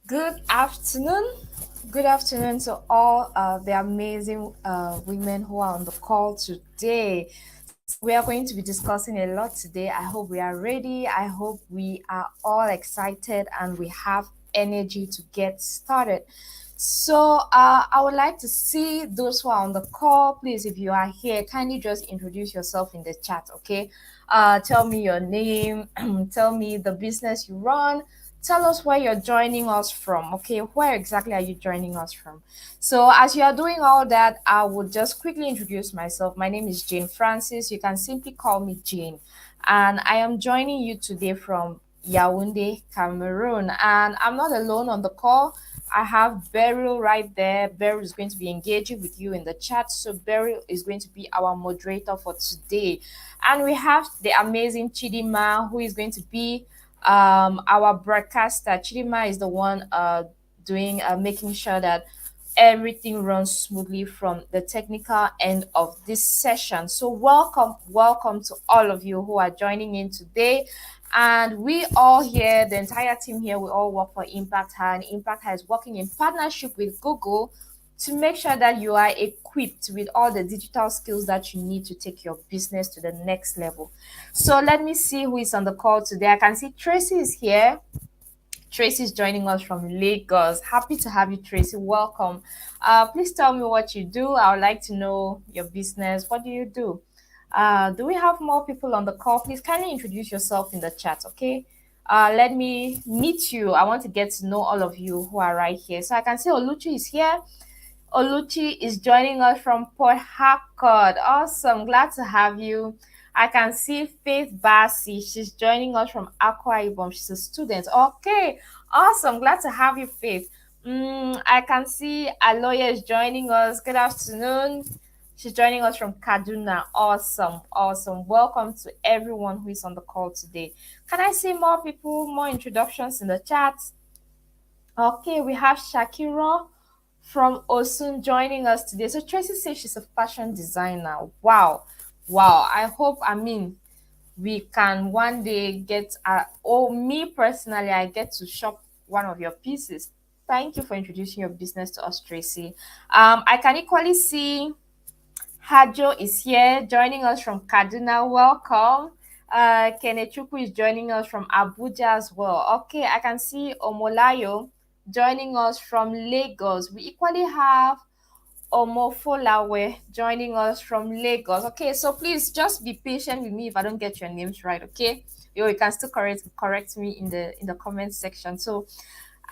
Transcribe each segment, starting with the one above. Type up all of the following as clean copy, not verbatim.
Good afternoon. Good afternoon to all the amazing women who are on the call today. We are going to be discussing a lot today. I hope we are ready. I hope we are all excited and we have energy to get started. I would like to see those who are on the call. Please, if you are here, kindly just introduce yourself in the chat, okay? Tell me your name, tell me the business you run, tell us where you're joining us from, okay? Where exactly are you joining us from? So, as you are doing all that, I would just quickly introduce myself. My name is Jane Francis. You can simply call me Jane. And I am joining you today from Yaoundé, Cameroon. And I'm not alone on the call. I have Beryl right there. Beryl is going to be engaging with you in the chat. So, Beryl is going to be our moderator for today. And we have the amazing Chidima, who is going to be our broadcaster. Chidima is the one doing making sure that everything runs smoothly from the technical end of this session. So welcome to all of you who are joining in today. And we all here, the entire team here, we all work for Impact High, and Impact High is working in partnership with Google to make sure that you are equipped with all the digital skills that you need to take your business to the next level. So let me see who is on the call today. I can see Tracy is here. Tracy is joining us from Lagos. Happy to have you, Tracy. Welcome. Please tell me what you do. I would like to know your business. What do you do? Do we have more people on the call? Please kindly introduce yourself in the chat, okay? Let me meet you. I want to get to know all of you who are right here. So I can see Oluchi is here. Oluchi is joining us from Port Harcourt. Awesome. Glad to have you. I can see Faith Bassi. She's joining us from Akwa Ibom. She's a student. Okay. Awesome. Glad to have you, Faith. I can see Aloya is joining us. Good afternoon. She's joining us from Kaduna. Awesome. Awesome. Welcome to everyone who is on the call today. Can I see more people, more introductions in the chat? Okay, we have Shakira from Osun joining us today. So Tracy says she's a fashion designer. Wow. Wow. We can one day get me personally, I get to shop one of your pieces. Thank you for introducing your business to us, Tracy. I can equally see Hajo is here joining us from Kaduna. Welcome. Kenechukwu is joining us from Abuja as well. Okay, I can see Omolayo joining us from Lagos. We equally have Omofolawe joining us from Lagos. Okay, so please just be patient with me if I don't get your names right. Okay, you can still correct me in the comment section. So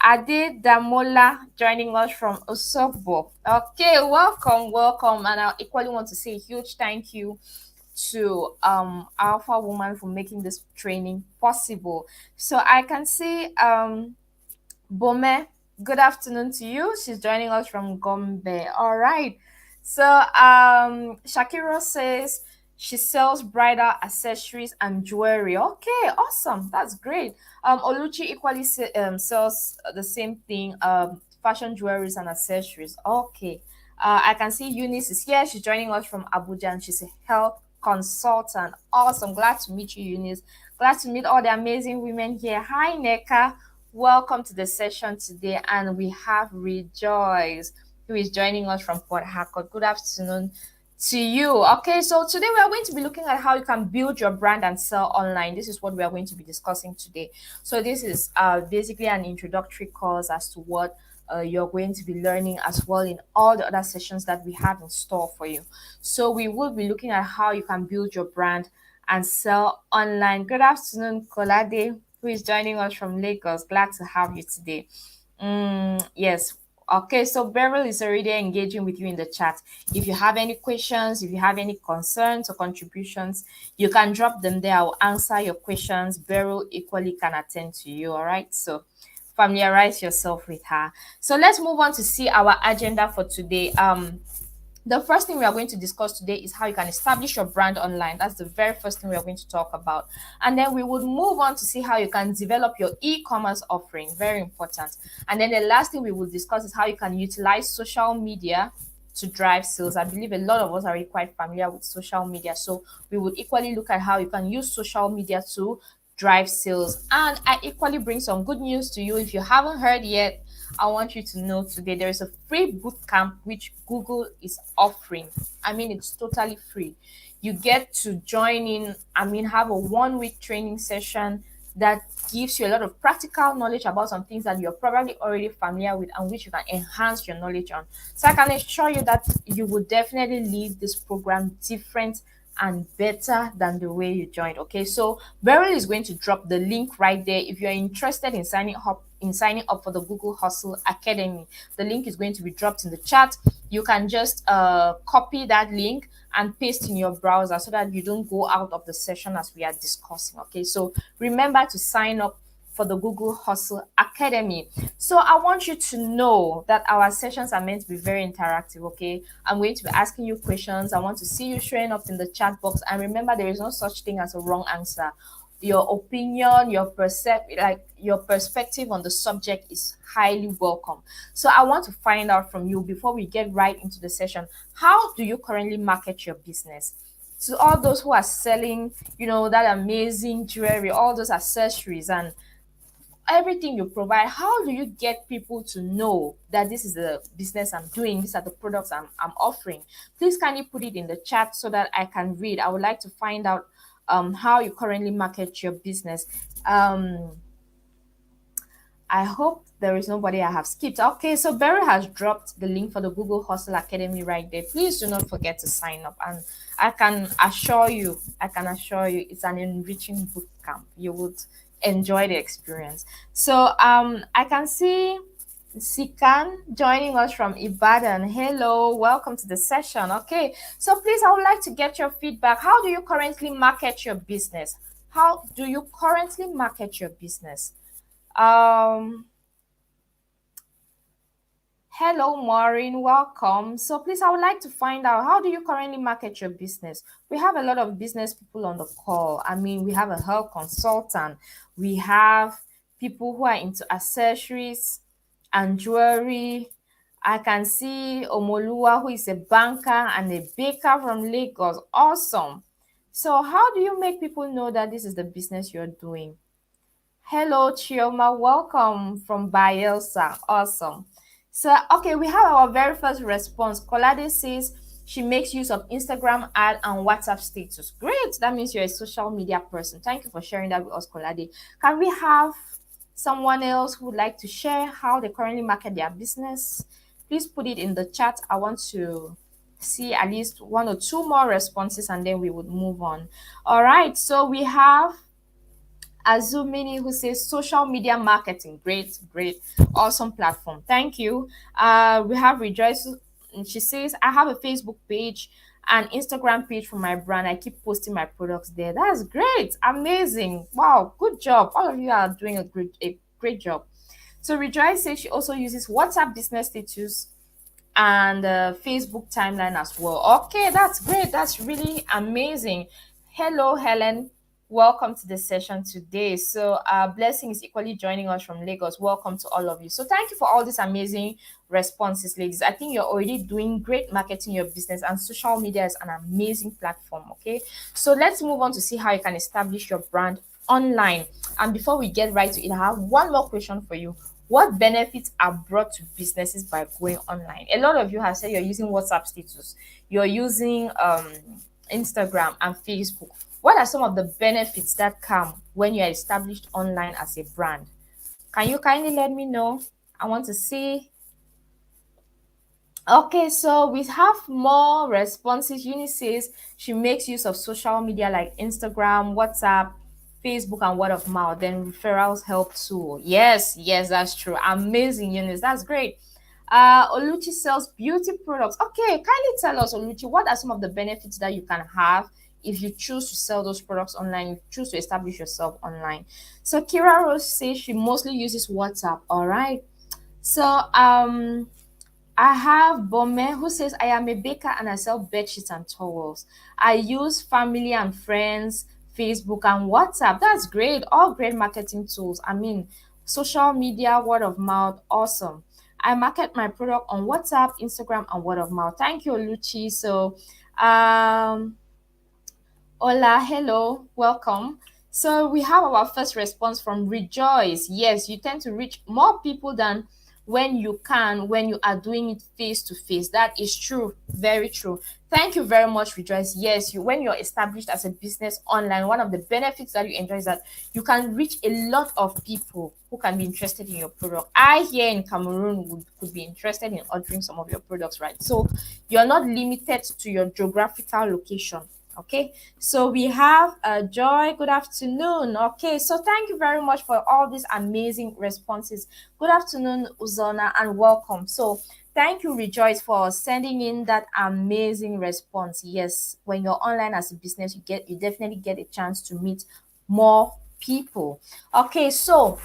Ade Damola joining us from Osogbo. Okay, welcome. And I equally want to say a huge thank you to Alpha Woman for making this training possible. So I can see Bome, good afternoon to you. She's joining us from Gombe. All right. So Shakira says she sells bridal accessories and jewelry. Okay, awesome. That's great. Oluchi equally sells the same thing, fashion jewelries and accessories. Okay. I can see Eunice is here. She's joining us from Abuja and she's a health consultant. Awesome. Glad to meet you, Eunice. Glad to meet all the amazing women here. Hi, Neka. Welcome to the session today, and we have Rejoice, who is joining us from Port Harcourt. Good afternoon to you. Okay, so today we are going to be looking at how you can build your brand and sell online. This is what we are going to be discussing today. So this is basically an introductory course as to what you're going to be learning as well in all the other sessions that we have in store for you. So we will be looking at how you can build your brand and sell online. Good afternoon, Kolade, who is joining us from Lagos. Glad to have you today. Yes. Okay, so Beryl is already engaging with you in the chat. If you have any questions, if you have any concerns or contributions, you can drop them there. I will answer your questions. Beryl equally can attend to you. All right. So familiarize yourself with her. So let's move on to see our agenda for today. The first thing we are going to discuss today is how you can establish your brand online. That's the very first thing we are going to talk about. And then we would move on to see how you can develop your e-commerce offering. Very important. And then the last thing we will discuss is how you can utilize social media to drive sales. I believe a lot of us are quite familiar with social media. So we would equally look at how you can use social media to drive sales. And I equally bring some good news to you. If you haven't heard yet, I want you to know today there is a free boot camp which Google is offering. I mean, it's totally free. You get to join in, I mean, have a 1 week training session that gives you a lot of practical knowledge about some things that you're probably already familiar with and which you can enhance your knowledge on. So I can assure you that you will definitely leave this program different and better than the way you joined. Okay, so Beryl is going to drop the link right there. If you're interested in signing up for the Google Hustle Academy, the link is going to be dropped in the chat. You can just copy that link and paste in your browser so that you don't go out of the session as we are discussing. Okay, so remember to sign up for the Google Hustle Academy. So I want you to know that our sessions are meant to be very interactive, okay? I'm going to be asking you questions. I want to see you showing up in the chat box. And remember, there is no such thing as a wrong answer. Your opinion, your perspective on the subject is highly welcome. So I want to find out from you before we get right into the session, how do you currently market your business? To all those who are selling, that amazing jewelry, all those accessories and everything you provide, how do you get people to know that this is the business I'm doing, these are the products I'm offering? Please kindly put it in the chat so that I can read. I would like to find out how you currently market your business. I hope there is nobody I have skipped. Okay, so Barry has dropped the link for the Google Hustle Academy right there. Please do not forget to sign up. And I can assure you, it's an enriching boot camp. You would enjoy the experience. So I can see Sikan joining us from Ibadan. Hello, welcome to the session. Okay, so please, I would like to get your feedback. How do you currently market your business? How do you currently market your business? Um, Hello, Maureen. Welcome. So, please, I would like to find out, how do you currently market your business? We have a lot of business people on the call. I mean, we have a health consultant, we have people who are into accessories and jewelry. I can see Omolua, who is a banker and a baker from Lagos. Awesome. So, how do you make people know that this is the business you're doing? Hello, Chioma. Welcome from Bielsa. Awesome. So, okay, we have our very first response. Kolade says she makes use of Instagram ad and WhatsApp status. Great. That means you're a social media person. Thank you for sharing that with us, Kolade. Can we have someone else who would like to share how they currently market their business? Please put it in the chat. I want to see at least one or two more responses and then we would move on. All right. So we have Azumini who says social media marketing. Great, great, awesome platform. Thank you. We have Rejoice. And she says, I have a Facebook page and Instagram page for my brand. I keep posting my products there. That's great. Amazing. Wow, good job. All of you are doing a great job. So Rejoice says she also uses WhatsApp business status and Facebook timeline as well. Okay, that's great. That's really amazing. Hello, Helen. Welcome to the session today. So, Blessing is equally joining us from Lagos. Welcome to all of you. So, thank you for all these amazing responses, ladies. I think you're already doing great marketing your business, and social media is an amazing platform. Okay, so let's move on to see how you can establish your brand online. And before we get right to it, I have one more question for you. What benefits are brought to businesses by going online? A lot of you have said you're using WhatsApp status, you're using Instagram and Facebook. What are some of the benefits that come when you are established online as a brand? Can you kindly let me know? I want to see. Okay, so we have more responses. Eunice says she makes use of social media like Instagram, WhatsApp, Facebook, and word of mouth. Then referrals help too. Yes, yes, that's true. Amazing, Eunice. That's great. Oluchi sells beauty products. Okay, kindly tell us, Oluchi, what are some of the benefits that you can have if you choose to sell those products online, you choose to establish yourself online. So Kira Rose says she mostly uses WhatsApp. All right. So I have Bome who says, I am a baker and I sell bed sheets and towels. I use family and friends, Facebook and WhatsApp. That's great. All great marketing tools. I mean, social media, word of mouth, awesome. I market my product on WhatsApp, Instagram, and word of mouth. Thank you, Luchi. So, hola, hello, welcome. So we have our first response from Rejoice. Yes, you tend to reach more people than when you are doing it face to face. That is true, very true. Thank you very much, Rejoice. Yes, you when you're established as a business online, one of the benefits that you enjoy is that you can reach a lot of people who can be interested in your product. I here in Cameroon could be interested in ordering some of your products, right? So you're not limited to your geographical location. Okay, so we have Joy. Good afternoon. Okay, so thank you very much for all these amazing responses. Good afternoon, Uzona, and welcome. So thank you, Rejoice, for sending in that amazing response. Yes, when you're online as a business, you definitely get a chance to meet more people. Okay, so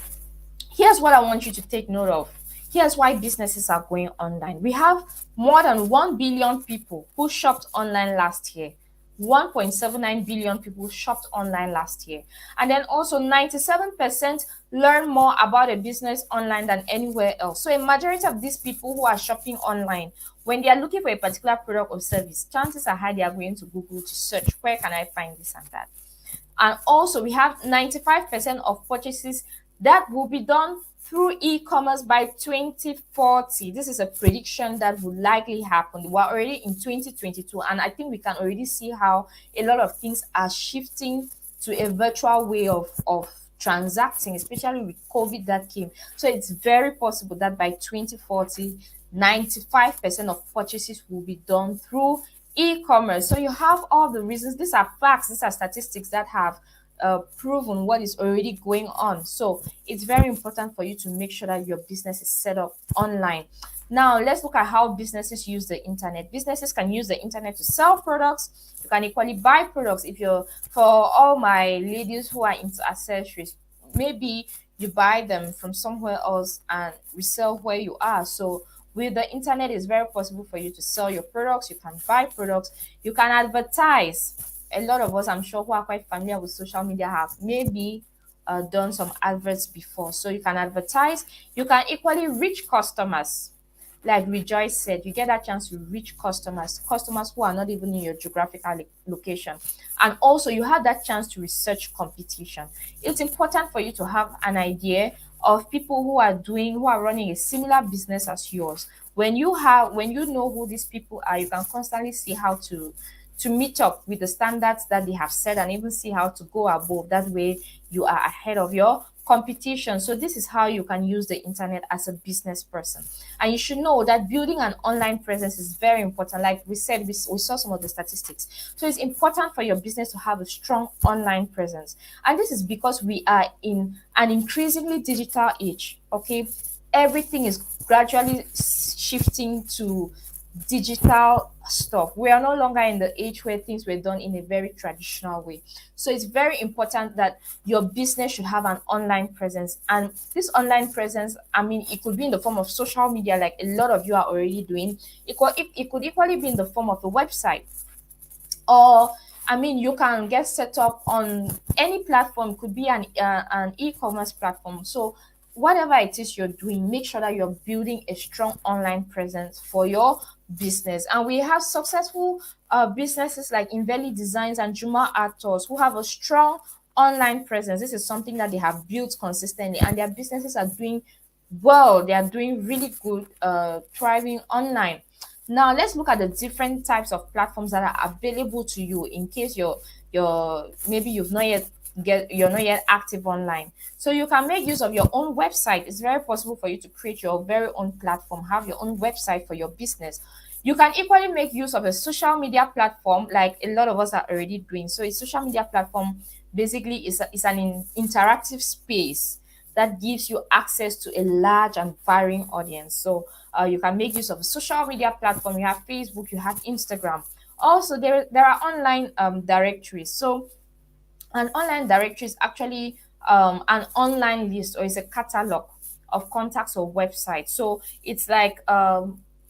here's what I want you to take note of. Here's why businesses are going online. We have more than 1 billion people who shopped online last year. 1.79 billion people shopped online last year. And then also 97% learn more about a business online than anywhere else. So a majority of these people who are shopping online, when they are looking for a particular product or service, chances are high they are going to Google to search, where can I find this and that. And also, we have 95% of purchases that will be done through e-commerce by 2040. This is a prediction that will likely happen. We're already in 2022, and I think we can already see how a lot of things are shifting to a virtual way of transacting, especially with COVID that came. So it's very possible that by 2040, 95% of purchases will be done through e-commerce. So you have all the reasons. These are facts, these are statistics that have proven what is already going on. So it's very important for you to make sure that your business is set up online. Now let's look at how businesses use the internet. Businesses can use the internet to sell products. You can equally buy products. If you're For all my ladies who are into accessories, maybe you buy them from somewhere else and resell where you are. So with the internet, it's very possible for you to sell your products. You can buy products. You can advertise. A lot of us, I'm sure, who are quite familiar with social media have maybe done some adverts before. So you can advertise. You can equally reach customers. Like Rejoice said, you get that chance to reach customers who are not even in your geographical location. And also, you have that chance to research competition. It's important for you to have an idea of people who are running a similar business as yours. When you know who these people are, you can constantly see how to meet up with the standards that they have set, and even see how to go above. That way you are ahead of your competition. So this is how you can use the internet as a business person. And you should know that building an online presence is very important. Like we said, we saw some of the statistics. So it's important for your business to have a strong online presence. And this is because we are in an increasingly digital age. Okay, everything is gradually shifting to digital stuff. We are no longer in the age where things were done in a very traditional way. So it's very important that your business should have an online presence. And this online presence, I mean, it could be in the form of social media, like a lot of you are already doing. It could equally be in the form of a website, or I mean, you can get set up on any platform. Could be an e-commerce platform. So whatever it is you're doing, make sure that you're building a strong online presence for your business. And we have successful businesses like Inveli Designs and Juma Actors who have a strong online presence. This is something that they have built consistently, and their businesses are doing well. They are doing really good, thriving online. Now let's look at the different types of platforms that are available to you in case you're maybe you're not yet active online. So you can make use of your own website. It's very possible for you to create your very own platform, have your own website for your business. You can equally make use of a social media platform like a lot of us are already doing. So a social media platform basically is an interactive space that gives you access to a large and varying audience. So you can make use of a social media platform. You have Facebook, you have Instagram. Also, there are online directories. So an online directory is actually an online list, or is a catalog of contacts or websites. So it's like a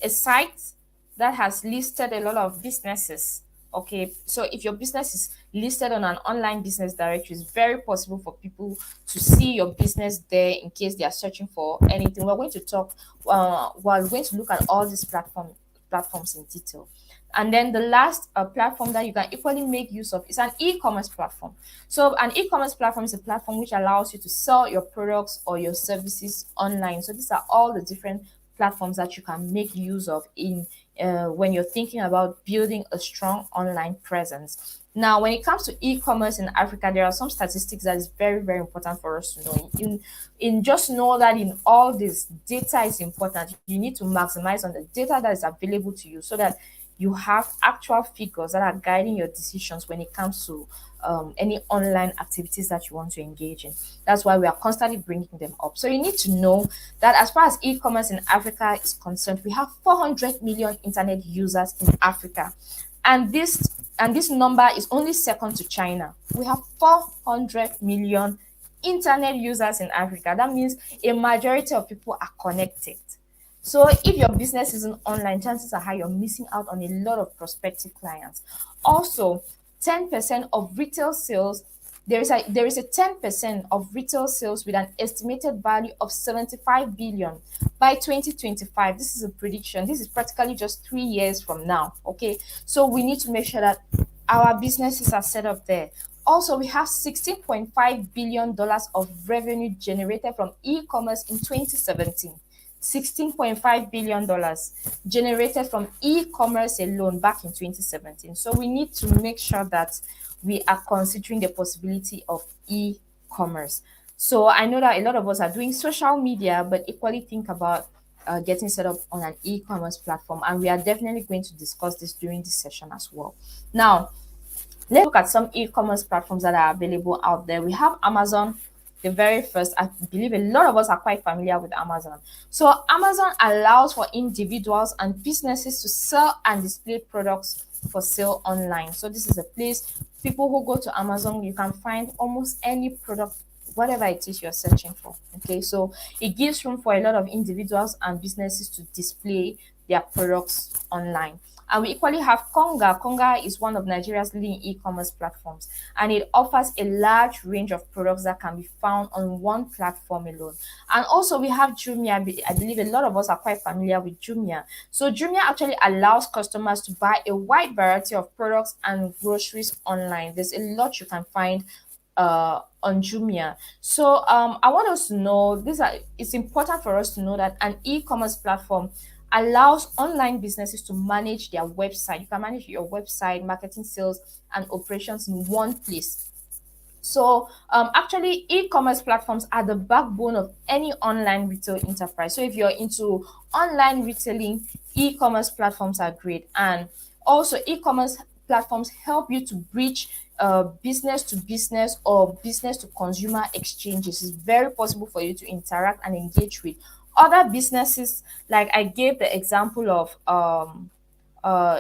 site that has listed a lot of businesses. Okay, so if your business is listed on an online business directory, it's very possible for people to see your business there in case they are searching for anything. We're going to look at all these platforms in detail. And then the last platform that you can equally make use of is an e-commerce platform. So an e-commerce platform is a platform which allows you to sell your products or your services online. So these are all the different platforms that you can make use of in when you're thinking about building a strong online presence. Now, when it comes to e-commerce in Africa, there are some statistics that is very, very important for us to know. In just know that in all this, data is important. You need to maximize on the data that is available to you so that you have actual figures that are guiding your decisions when it comes to any online activities that you want to engage in. That's why we are constantly bringing them up. So you need to know that as far as e-commerce in Africa is concerned, we have 400 million internet users in Africa, and this number is only second to China. We have 400 million internet users in Africa. That means a majority of people are connected. So if your business isn't online, chances are high you're missing out on a lot of prospective clients. Also, 10% of retail sales, there is a 10% of retail sales with an estimated value of 75 billion by 2025. This is a prediction. This is practically just 3 years from now. Okay. So we need to make sure that our businesses are set up there. Also, we have $16.5 billion of revenue generated from e-commerce in 2017. $16.5 billion generated from e-commerce alone back in 2017. So we need to make sure that we are considering the possibility of e-commerce. So I know that a lot of us are doing social media, but equally think about getting set up on an e-commerce platform. And we are definitely going to discuss this during this session as well. Now, let's look at some e-commerce platforms that are available out there. We have Amazon, the very first. I believe a lot of us are quite familiar with Amazon. So Amazon allows for individuals and businesses to sell and display products for sale online. So this is a place people who go to Amazon, you can find almost any product, whatever it is you're searching for. Okay, so it gives room for a lot of individuals and businesses to display their products online. And we equally have Konga. Konga is one of Nigeria's leading e-commerce platforms, and it offers a large range of products that can be found on one platform alone. And also we have Jumia. I believe a lot of us are quite familiar with Jumia. So Jumia actually allows customers to buy a wide variety of products and groceries online. There's a lot you can find on Jumia. So I want us to know it's important for us to know that an e-commerce platform allows online businesses to manage their website. You can manage your website, marketing, sales, and operations in one place. So actually, e-commerce platforms are the backbone of any online retail enterprise. So if you're into online retailing, e-commerce platforms are great. And also, e-commerce platforms help you to bridge business to business or business to consumer exchanges. It's very possible for you to interact and engage with other businesses. Like I gave the example of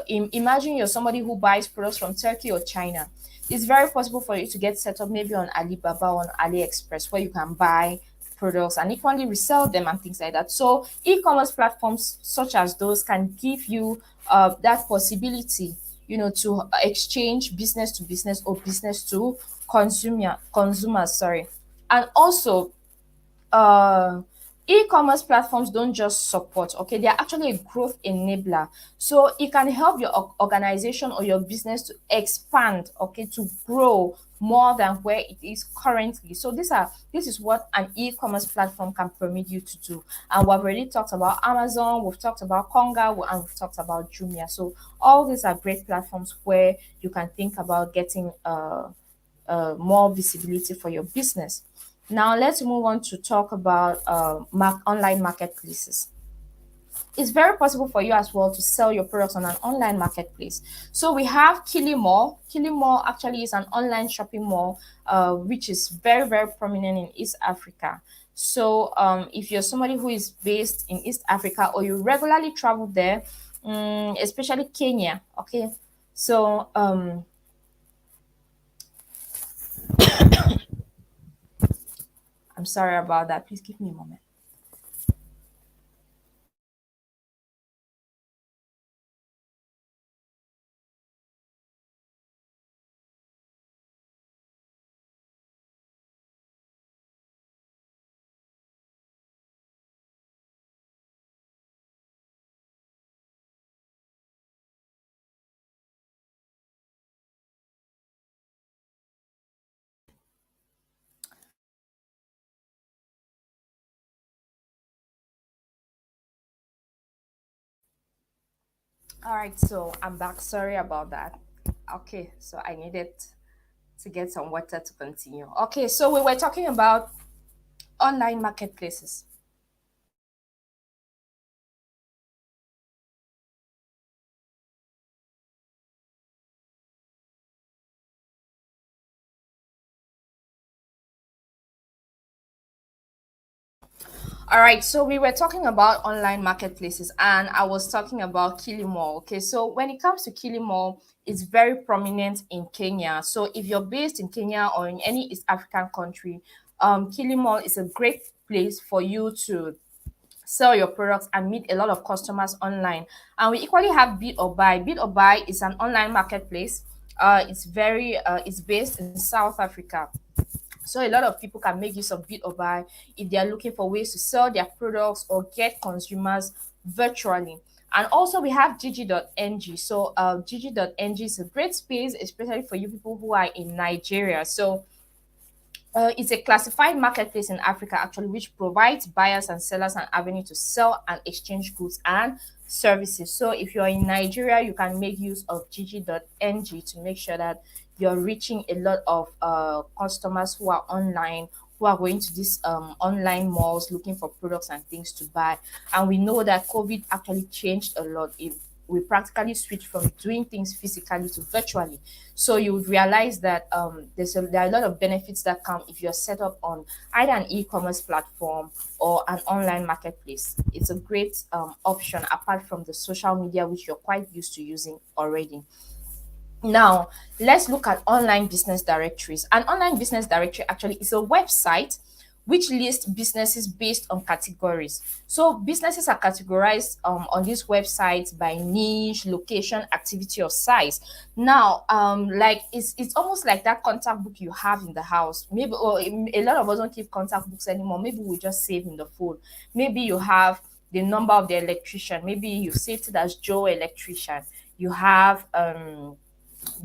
imagine you're somebody who buys products from Turkey or China. It's very possible for you to get set up maybe on Alibaba or on AliExpress where you can buy products and equally resell them and things like that. So e-commerce platforms such as those can give you that possibility, to exchange business to business or business to consumers, sorry. And also uh e-commerce platforms don't just support, okay, they are actually a growth enabler. So it can help your organization or your business to expand, okay, to grow more than where it is currently. So this is what an e-commerce platform can permit you to do. And we've already talked about Amazon, we've talked about Konga, and we've talked about Jumia. So all these are great platforms where you can think about getting more visibility for your business. Now let's move on to talk about online marketplaces. It's very possible for you as well to sell your products on an online marketplace. So we have Kilimall. Kilimall actually is an online shopping mall, which is very, very prominent in East Africa. So if you're somebody who is based in East Africa or you regularly travel there, especially Kenya, okay. So I'm sorry about that. Please give me a moment. All right, so I'm back. Sorry about that. Okay, so I needed to get some water to continue. Okay, so we were talking about online marketplaces. All right, so we were talking about online marketplaces, and I was talking about Kilimall. Okay, so when it comes to Kilimall, it's very prominent in Kenya. So if you're based in Kenya or in any East African country, Kilimall is a great place for you to sell your products and meet a lot of customers online. And we equally have Bid or Buy. Bid or Buy is an online marketplace. It's based in South Africa. So a lot of people can make use of Bid or Buy if they are looking for ways to sell their products or get consumers virtually. And also we have Gigi.ng. So Gigi.ng is a great space, especially for you people who are in Nigeria. So it's a classified marketplace in Africa, actually, which provides buyers and sellers an avenue to sell and exchange goods and services. So, if you're in Nigeria, you can make use of Gigi.ng to make sure that you're reaching a lot of customers who are online, who are going to these online malls looking for products and things to buy. And we know that COVID actually changed a lot. If we practically switched from doing things physically to virtually. So you would realize that there are a lot of benefits that come if you're set up on either an e-commerce platform or an online marketplace. It's a great option apart from the social media which you're quite used to using already. Now, let's look at online business directories. An online business directory actually is a website which lists businesses based on categories. So businesses are categorized on these websites by niche, location, activity, or size. Now, like it's almost like that contact book you have in the house. Maybe or a lot of us don't keep contact books anymore. Maybe we just save in the phone. Maybe you have the number of the electrician. Maybe you saved it as Joe Electrician. You have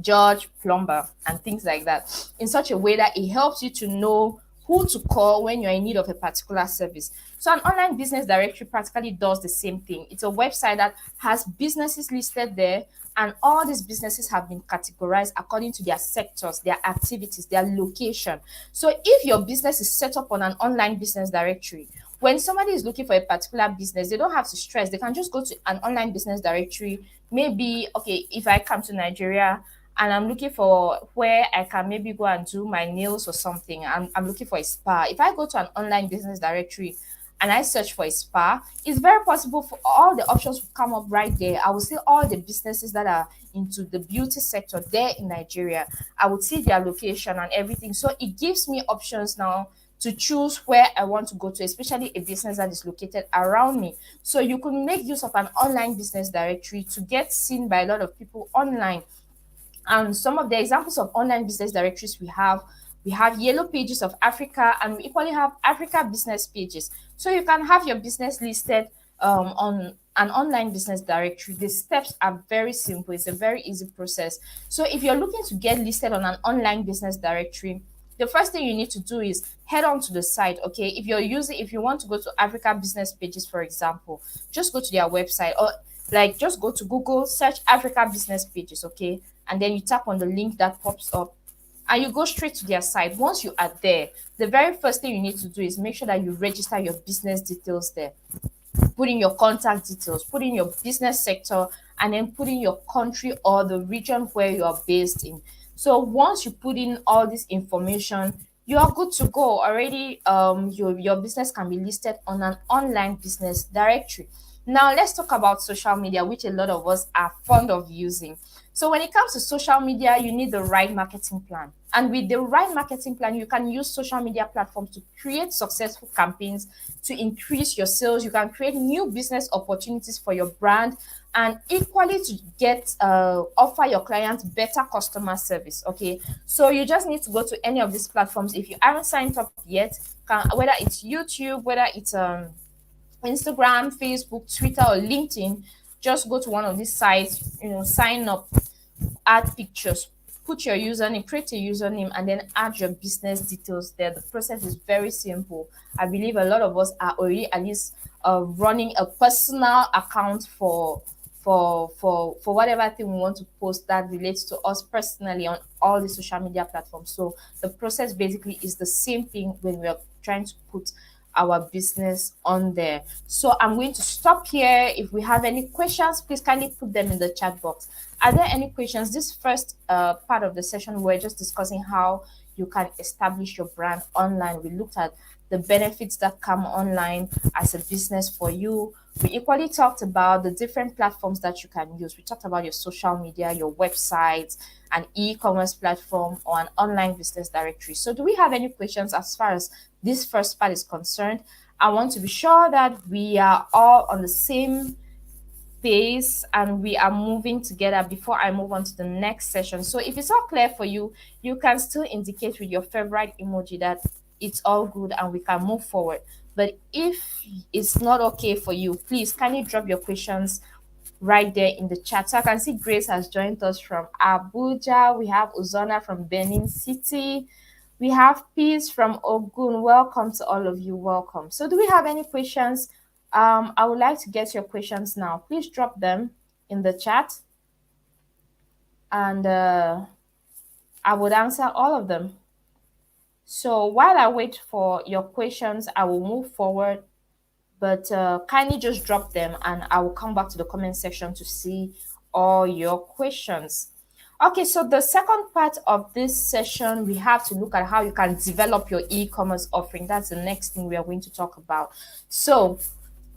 George Plumber, and things like that, in such a way that it helps you to know who to call when you're in need of a particular service. So, an online business directory practically does the same thing. It's a website that has businesses listed there, and all these businesses have been categorized according to their sectors, their activities, their location. So, if your business is set up on an online business directory, when somebody is looking for a particular business, they don't have to stress. They can just go to an online business directory. Maybe, okay, if I come to Nigeria and I'm looking for where I can maybe go and do my nails or something, I'm looking for a spa. If I go to an online business directory and I search for a spa, it's very possible for all the options to come up right there. I will see all the businesses that are into the beauty sector there in Nigeria. I would see their location and everything. So it gives me options now to choose where I want to go to, especially a business that is located around me. So you could make use of an online business directory to get seen by a lot of people online. And some of the examples of online business directories we have Yellow Pages of Africa, and we equally have Africa Business Pages. So you can have your business listed on an online business directory. The steps are very simple. It's a very easy process. So if you're looking to get listed on an online business directory, the first thing you need to do is head on to the site. Okay, if you want to go to Africa Business Pages, for example, just go to their website, or like just go to Google, search Africa Business Pages. Okay, and then you tap on the link that pops up and you go straight to their site. Once you are there, the very first thing you need to do is make sure that you register your business details there. Put in your contact details, put in your business sector, and then put in your country or the region where you are based in. So once you put in all this information, you are good to go already. Your business can be listed on an online business directory. Now let's talk about social media, which a lot of us are fond of using. So when it comes to social media, you need the right marketing plan. And with the right marketing plan, you can use social media platforms to create successful campaigns to increase your sales. You can create new business opportunities for your brand, and equally to get offer your clients better customer service. Okay, so you just need to go to any of these platforms. If you haven't signed up yet, whether it's YouTube, whether it's Instagram, Facebook, Twitter, or LinkedIn, just go to one of these sites, sign up, add pictures, put your username, create a username, and then add your business details there. The process is very simple. I believe a lot of us are already at least running a personal account for whatever thing we want to post that relates to us personally on all the social media platforms. So the process basically is the same thing when we are trying to put our business on there. So I'm going to stop here. If we have any questions, please kindly put them in the chat box. Are there any questions? This first part of the session, we're just discussing how you can establish your brand online. We looked at the benefits that come online as a business for you. We equally talked about the different platforms that you can use. We talked about your social media, your website, an e-commerce platform, or an online business directory. So do we have any questions as far as this first part is concerned? I want to be sure that we are all on the same pace and we are moving together before I move on to the next session. So if it's all clear for you, you can still indicate with your favorite emoji that it's all good and we can move forward. But if it's not okay for you, please kindly drop your questions right there in the chat. So I can see Grace has joined us from Abuja. We have Uzona from Benin City. We have Peace from Ogun. Welcome to all of you. Welcome. So do we have any questions? I would like to get your questions now. Please drop them in the chat and I would answer all of them. So while I wait for your questions, I will move forward, but kindly just drop them and I will come back to the comment section to see all your questions. Okay, so the second part of this session, we have to look at how you can develop your e-commerce offering. That's the next thing we are going to talk about. So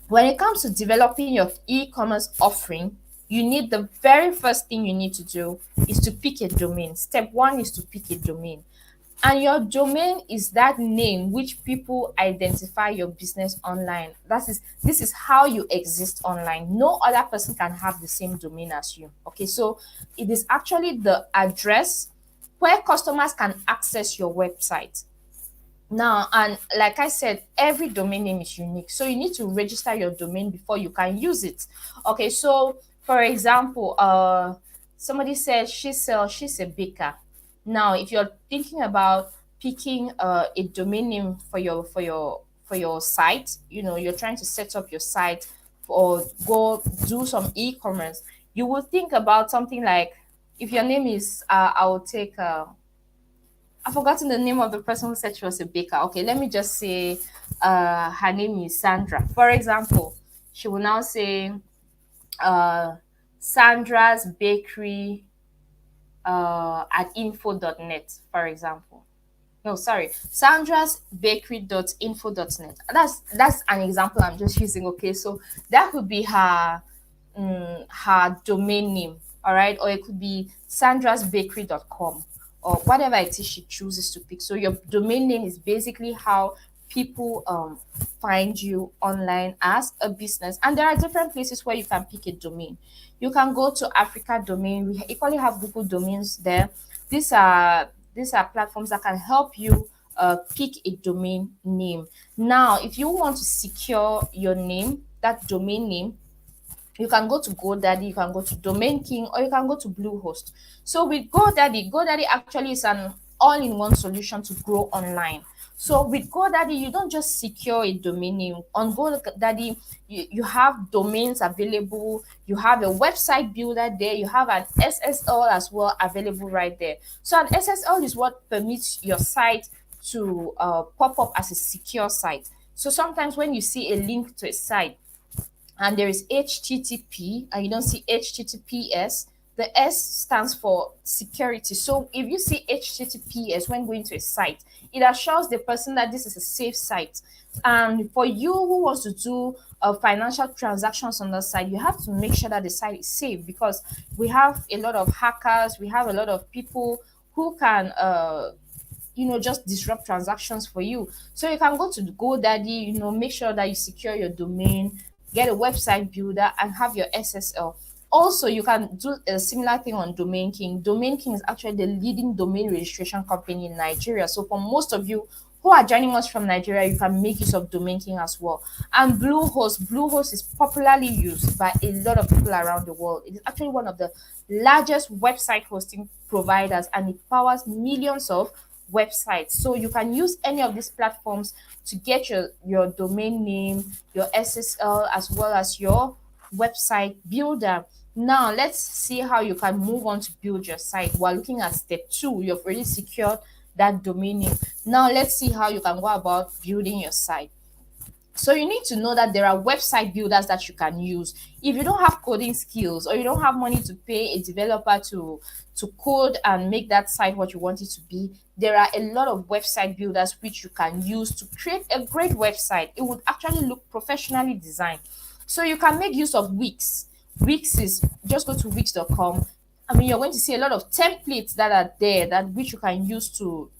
when it comes to developing your e-commerce offering, you need the very first thing you need to do is to pick a domain. Step one is to pick a domain. And your domain is that name which people identify your business online. This is how you exist online. No other person can have the same domain as you. Okay, so it is actually the address where customers can access your website. Now, and like I said, every domain name is unique. So you need to register your domain before you can use it. Okay, so for example, somebody said she's a baker. Now, if you're thinking about picking a domain name for your site, you're trying to set up your site or go do some e-commerce, you will think about something like, if your name is I will take I've forgotten the name of the person who said she was a baker. Okay, let me just say her name is Sandra. For example, she will now say Sandra's Bakery at info.net, for example. No, sorry, Sandra's Bakery.info.net. That's an example I'm just using. Okay, so that could be her domain name, all right, or it could be sandrasbakery.com or whatever it is she chooses to pick. So your domain name is basically how people find you online as a business. And there are different places where you can pick a domain. You can go to Africa domain. We equally have Google domains there. These are platforms that can help you pick a domain name. Now, if you want to secure your name, that domain name, you can go to GoDaddy, you can go to Domain King, or you can go to Bluehost. So with GoDaddy actually is an all-in-one solution to grow online. So with GoDaddy, you don't just secure a domain name. On GoDaddy, you have domains available, you have a website builder there, you have an SSL as well available right there. So an SSL is what permits your site to pop up as a secure site. So sometimes when you see a link to a site, and there is HTTP and you don't see HTTPS, the S stands for security. So if you see HTTPS when going to a site, it assures the person that this is a safe site. And for you who wants to do financial transactions on the site, you have to make sure that the site is safe, because we have a lot of hackers, we have a lot of people who can just disrupt transactions for you. So you can go to GoDaddy, make sure that you secure your domain, get a website builder, and have your SSL. Also, you can do a similar thing on Domain King. Domain King is actually the leading domain registration company in Nigeria. So for most of you who are joining us from Nigeria, you can make use of Domain King as well. And Bluehost is popularly used by a lot of people around the world. It is actually one of the largest website hosting providers, and it powers millions of websites. So you can use any of these platforms to get your domain name, your SSL, as well as your website builder. Now let's see how you can move on to build your site. We're looking at step 2. You've already secured that domain name. Now let's see how you can go about building your site. So you need to know that there are website builders that you can use. If you don't have coding skills or you don't have money to pay a developer to code and make that site what you want it to be, there are a lot of website builders which you can use to create a great website. It would actually look professionally designed. So you can make use of Wix. Wix is just go to wix.com. I mean, you're going to see a lot of templates that are there that which you can use to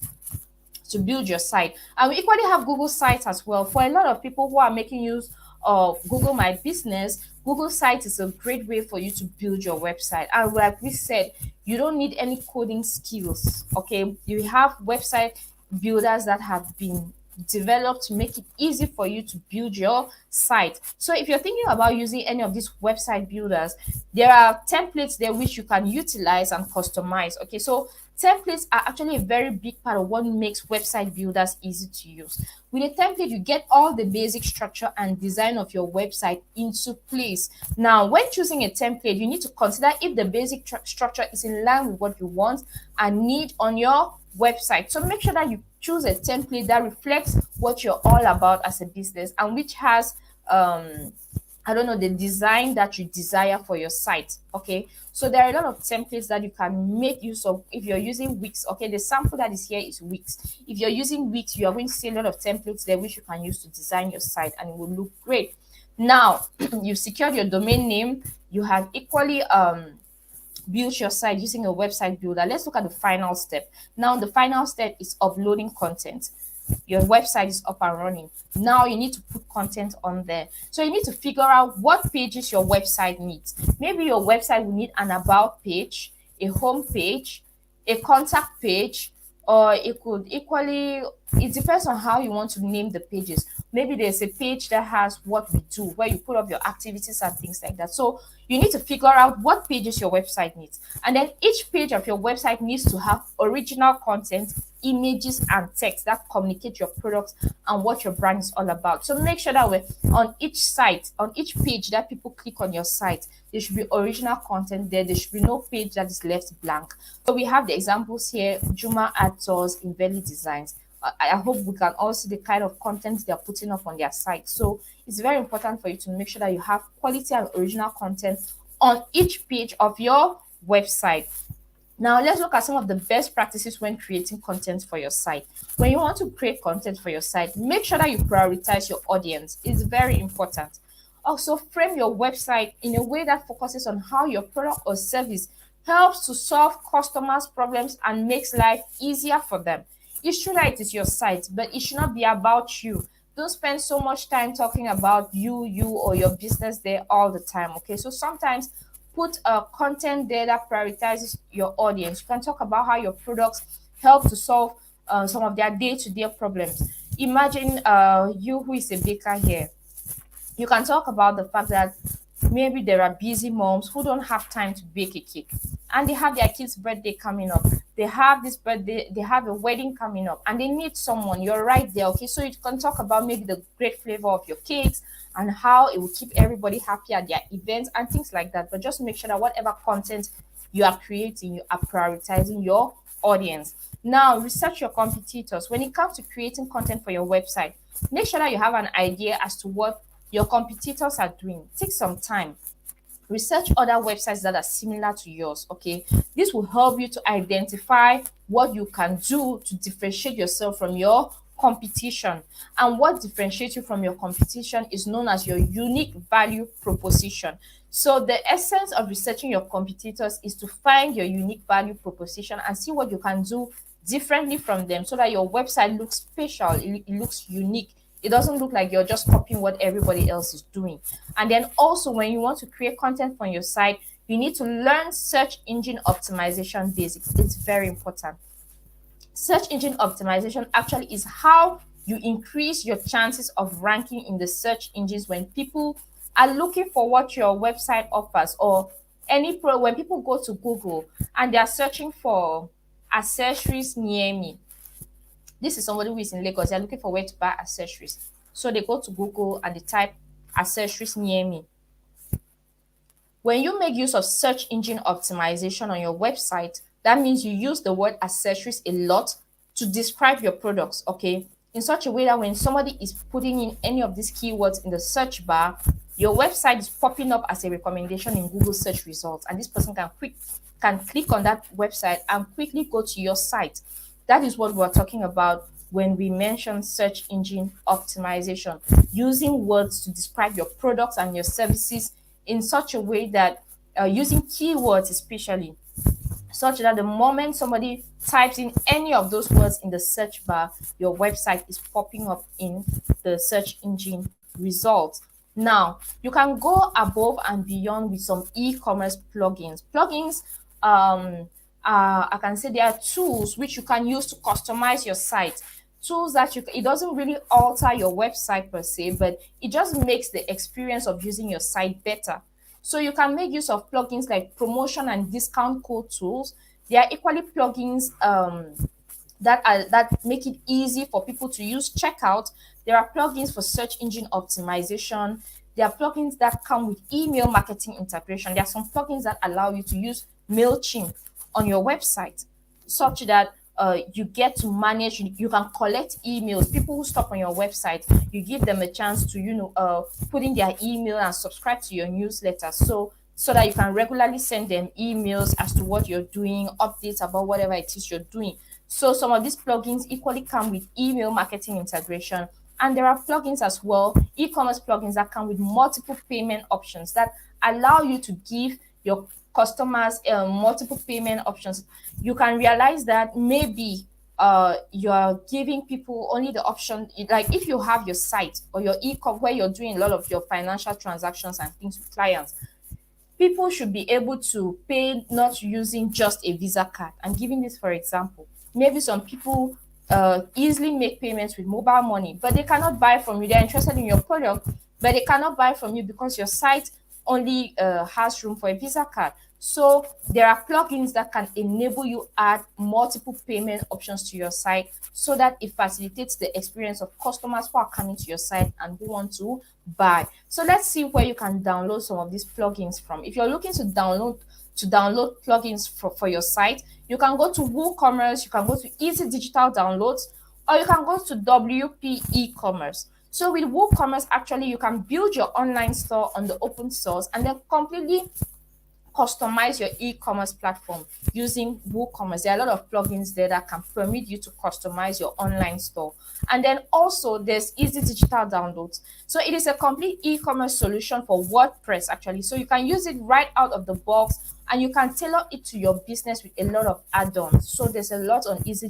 build your site. And we equally have Google Sites as well. For a lot of people who are making use of Google My Business, Google Sites is a great way for you to build your website. And like we said, you don't need any coding skills. Okay, you have website builders that have been developed to make it easy for you to build your site. So if you're thinking about using any of these website builders, there are templates there which you can utilize and customize. Okay, so templates are actually a very big part of what makes website builders easy to use. With a template, you get all the basic structure and design of your website into place. Now, when choosing a template, you need to consider if the basic structure is in line with what you want and need on your website. So make sure that you choose a template that reflects what you're all about as a business and which has I don't know, the design that you desire for your site. Okay, so there are a lot of templates that you can make use of if you're using Wix. Okay, the sample that is here is Wix. If you're using Wix, you are going to see a lot of templates there which you can use to design your site and it will look great. Now, you've secured your domain name, you have equally build your site using a website builder. Let's look at the final step. Now, the final step is uploading content. Your website is up and running. Now you need to put content on there. So you need to figure out what pages your website needs. Maybe your website will need an about page, a home page, a contact page, or it could equally, it depends on how you want to name the pages. Maybe there's a page that has what we do where you put up your activities and things like that. So you need to figure out what pages your website needs, and then each page of your website needs to have original content, images and text that communicate your products and what your brand is all about. So make sure that we're on each site, on each page that people click on your site, there should be original content there. There should be no page that is left blank. So we have the examples here: Juma Actors, Inveli Designs. I hope we can all see the kind of content they're putting up on their site. So it's very important for you to make sure that you have quality and original content on each page of your website. Now, let's look at some of the best practices when creating content for your site. When you want to create content for your site, make sure that you prioritize your audience. It's very important. Also, frame your website in a way that focuses on how your product or service helps to solve customers' problems and makes life easier for them. It's true that it is your site, but it should not be about you. Don't spend so much time talking about you, or your business there all the time. Okay, so sometimes put content there that prioritizes your audience. You can talk about how your products help to solve some of their day-to-day problems. Imagine you who is a baker here. You can talk about the fact that maybe there are busy moms who don't have time to bake a cake and they have their kid's birthday coming up. They have this birthday, they have a wedding coming up and they need someone. You're right there. Okay, so you can talk about maybe the great flavor of your cakes and how it will keep everybody happy at their events and things like that. But just make sure that whatever content you are creating, you are prioritizing your audience. Now, research your competitors. When it comes to creating content for your website, make sure that you have an idea as to what your competitors are doing. Take some time, research other websites that are similar to yours. Okay, this will help you to identify what you can do to differentiate yourself from your competition. And what differentiates you from your competition is known as your unique value proposition. So the essence of researching your competitors is to find your unique value proposition and see what you can do differently from them so that your website looks special, it looks unique. It doesn't look like you're just copying what everybody else is doing. And then also, when you want to create content from your site, you need to learn search engine optimization basics. It's very important. Search engine optimization actually is how you increase your chances of ranking in the search engines when people are looking for what your website offers, or when people go to Google and they are searching for accessories near me. This is somebody who is in Lagos. They're looking for where to buy accessories. So they go to Google and they type accessories near me. When you make use of search engine optimization on your website, that means you use the word accessories a lot to describe your products, okay? In such a way that when somebody is putting in any of these keywords in the search bar, your website is popping up as a recommendation in Google search results, and this person can click on that website and quickly go to your site. That is what we're talking about when we mention search engine optimization, using words to describe your products and your services in such a way that using keywords especially, such that the moment somebody types in any of those words in the search bar, your website is popping up in the search engine results. Now, you can go above and beyond with some e-commerce plugins. Plugins, I can say, they are tools which you can use to customize your site. Tools that it doesn't really alter your website per se, but it just makes the experience of using your site better. So you can make use of plugins like promotion and discount code tools. They are equally plugins that make it easy for people to use checkout. There are plugins for search engine optimization. There are plugins that come with email marketing integration. There are some plugins that allow you to use MailChimp on your website, such that you get to manage, you can collect emails. People who stop on your website, you give them a chance to, put in their email and subscribe to your newsletter. So that you can regularly send them emails as to what you're doing, updates about whatever it is you're doing. So some of these plugins equally come with email marketing integration. And there are plugins as well, e-commerce plugins that come with multiple payment options that allow you to give your customers multiple payment options. You can realize that maybe you're giving people only the option, like if you have your site or your e-com where you're doing a lot of your financial transactions and things with clients, people should be able to pay not using just a Visa card. I'm giving this for example. Maybe some people easily make payments with mobile money, but they cannot buy from you. They're interested in your product, but they cannot buy from you because your site only has room for a Visa card. So there are plugins that can enable you add multiple payment options to your site so that it facilitates the experience of customers who are coming to your site and who want to buy. So let's see where you can download some of these plugins from. If you're looking to download plugins for your site, you can go to WooCommerce, you can go to Easy Digital Downloads, or you can go to WP e-commerce. So with WooCommerce, actually, you can build your online store on the open source and then completely customize your e-commerce platform using WooCommerce. There are a lot of plugins there that can permit you to customize your online store. And then also there's Easy Digital Downloads. So it is a complete e-commerce solution for WordPress actually. So you can use it right out of the box and you can tailor it to your business with a lot of add-ons. So there's a lot on Easy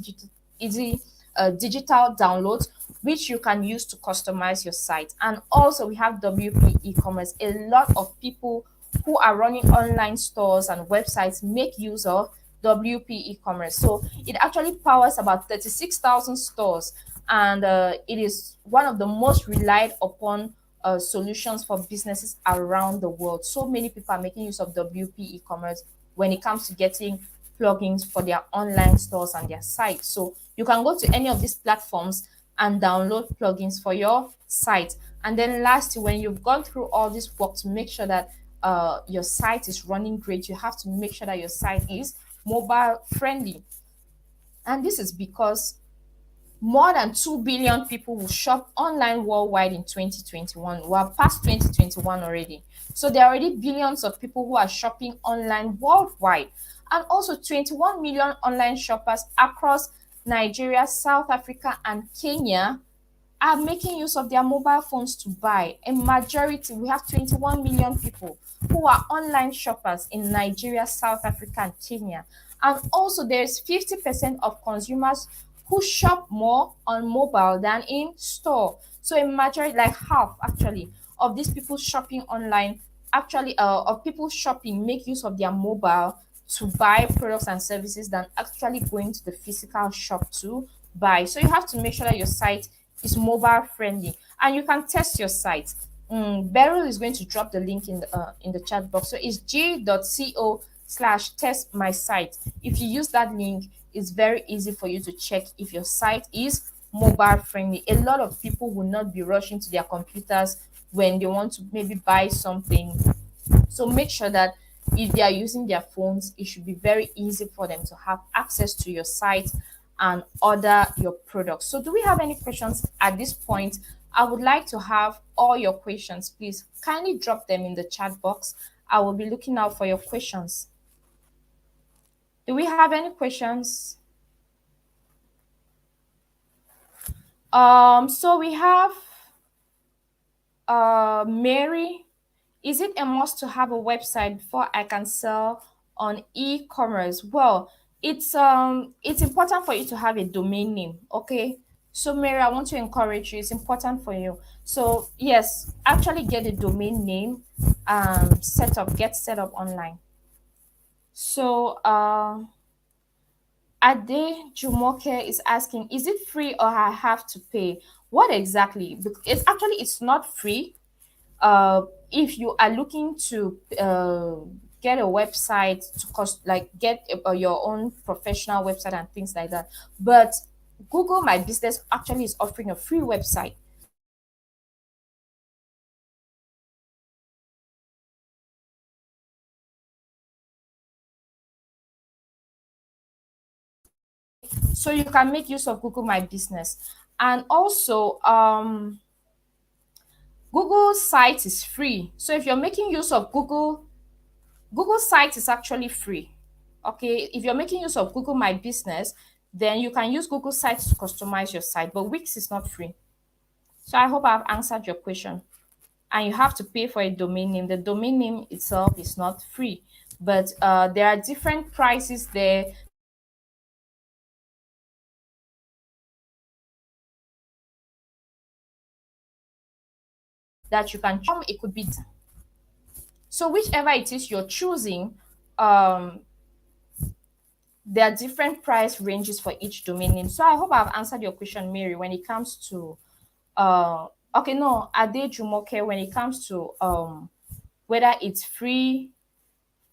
Digital Downloads which you can use to customize your site. And also we have WP e-commerce. A lot of people who are running online stores and websites make use of WP e-commerce. So it actually powers about 36,000 stores, and it is one of the most relied upon solutions for businesses around the world. So many people are making use of WP e-commerce when it comes to getting plugins for their online stores and their sites. So you can go to any of these platforms and download plugins for your site. And then lastly, when you've gone through all this work to make sure that your site is running great, you have to make sure that your site is mobile friendly. And this is because more than 2 billion people will shop online worldwide in 2021. We're past 2021 already. So there are already billions of people who are shopping online worldwide. And also 21 million online shoppers across Nigeria, South Africa, and Kenya are making use of their mobile phones to buy. A majority, we have 21 million people who are online shoppers in Nigeria, South Africa, and Kenya. And also, there's 50% of consumers who shop more on mobile than in store. So, a majority, like half actually, of these people shopping online, actually, of people shopping make use of their mobile to buy products and services than actually going to the physical shop to buy. So, you have to make sure that your site is mobile friendly and you can test your site. Beryl is going to drop the link in the chat box. So it's g.co/test my site. If you use that link, it's very easy for you to check if your site is mobile friendly. A lot of people will not be rushing to their computers when they want to maybe buy something. So make sure that if they are using their phones, it should be very easy for them to have access to your site and order your products. So do we have any questions at this point? I would like to have all your questions. Please kindly drop them in the chat box. I will be looking out for your questions. Do we have any questions? So we have Mary. Is it a must to have a website before I can sell on e-commerce? Well, it's important for you to have a domain name, okay? So Mary, I want to encourage you. It's important for you. So yes, actually get a domain name get set up online. So Ade Jumoke is asking, is it free or I have to pay? What exactly? It's not free. If you are looking to get a website to cost like get your own professional website and things like that, but Google My Business actually is offering a free website so you can make use of Google My Business. And also Google site is free, so if you're making use of Google site is actually free. Okay, if you're making use of Google My Business, then you can use Google Sites to customize your site, but Wix is not free. So I hope I've answered your question. And you have to pay for a domain name. The domain name itself is not free, but there are different prices there that you can. It could be so whichever it is you're choosing. Um, there are different price ranges for each domain name. So I hope I've answered your question, Mary, when it comes to okay, no, Ade Jumoke, when it comes to whether it's free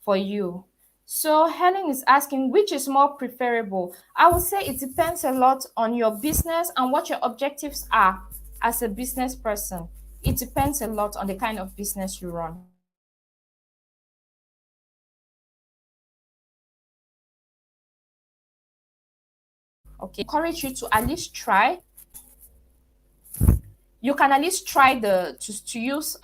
for you. So Helen is asking which is more preferable. I would say it depends a lot on your business and what your objectives are as a business person. It depends a lot on the kind of business you run. Okay, encourage you to at least try. You can at least try to use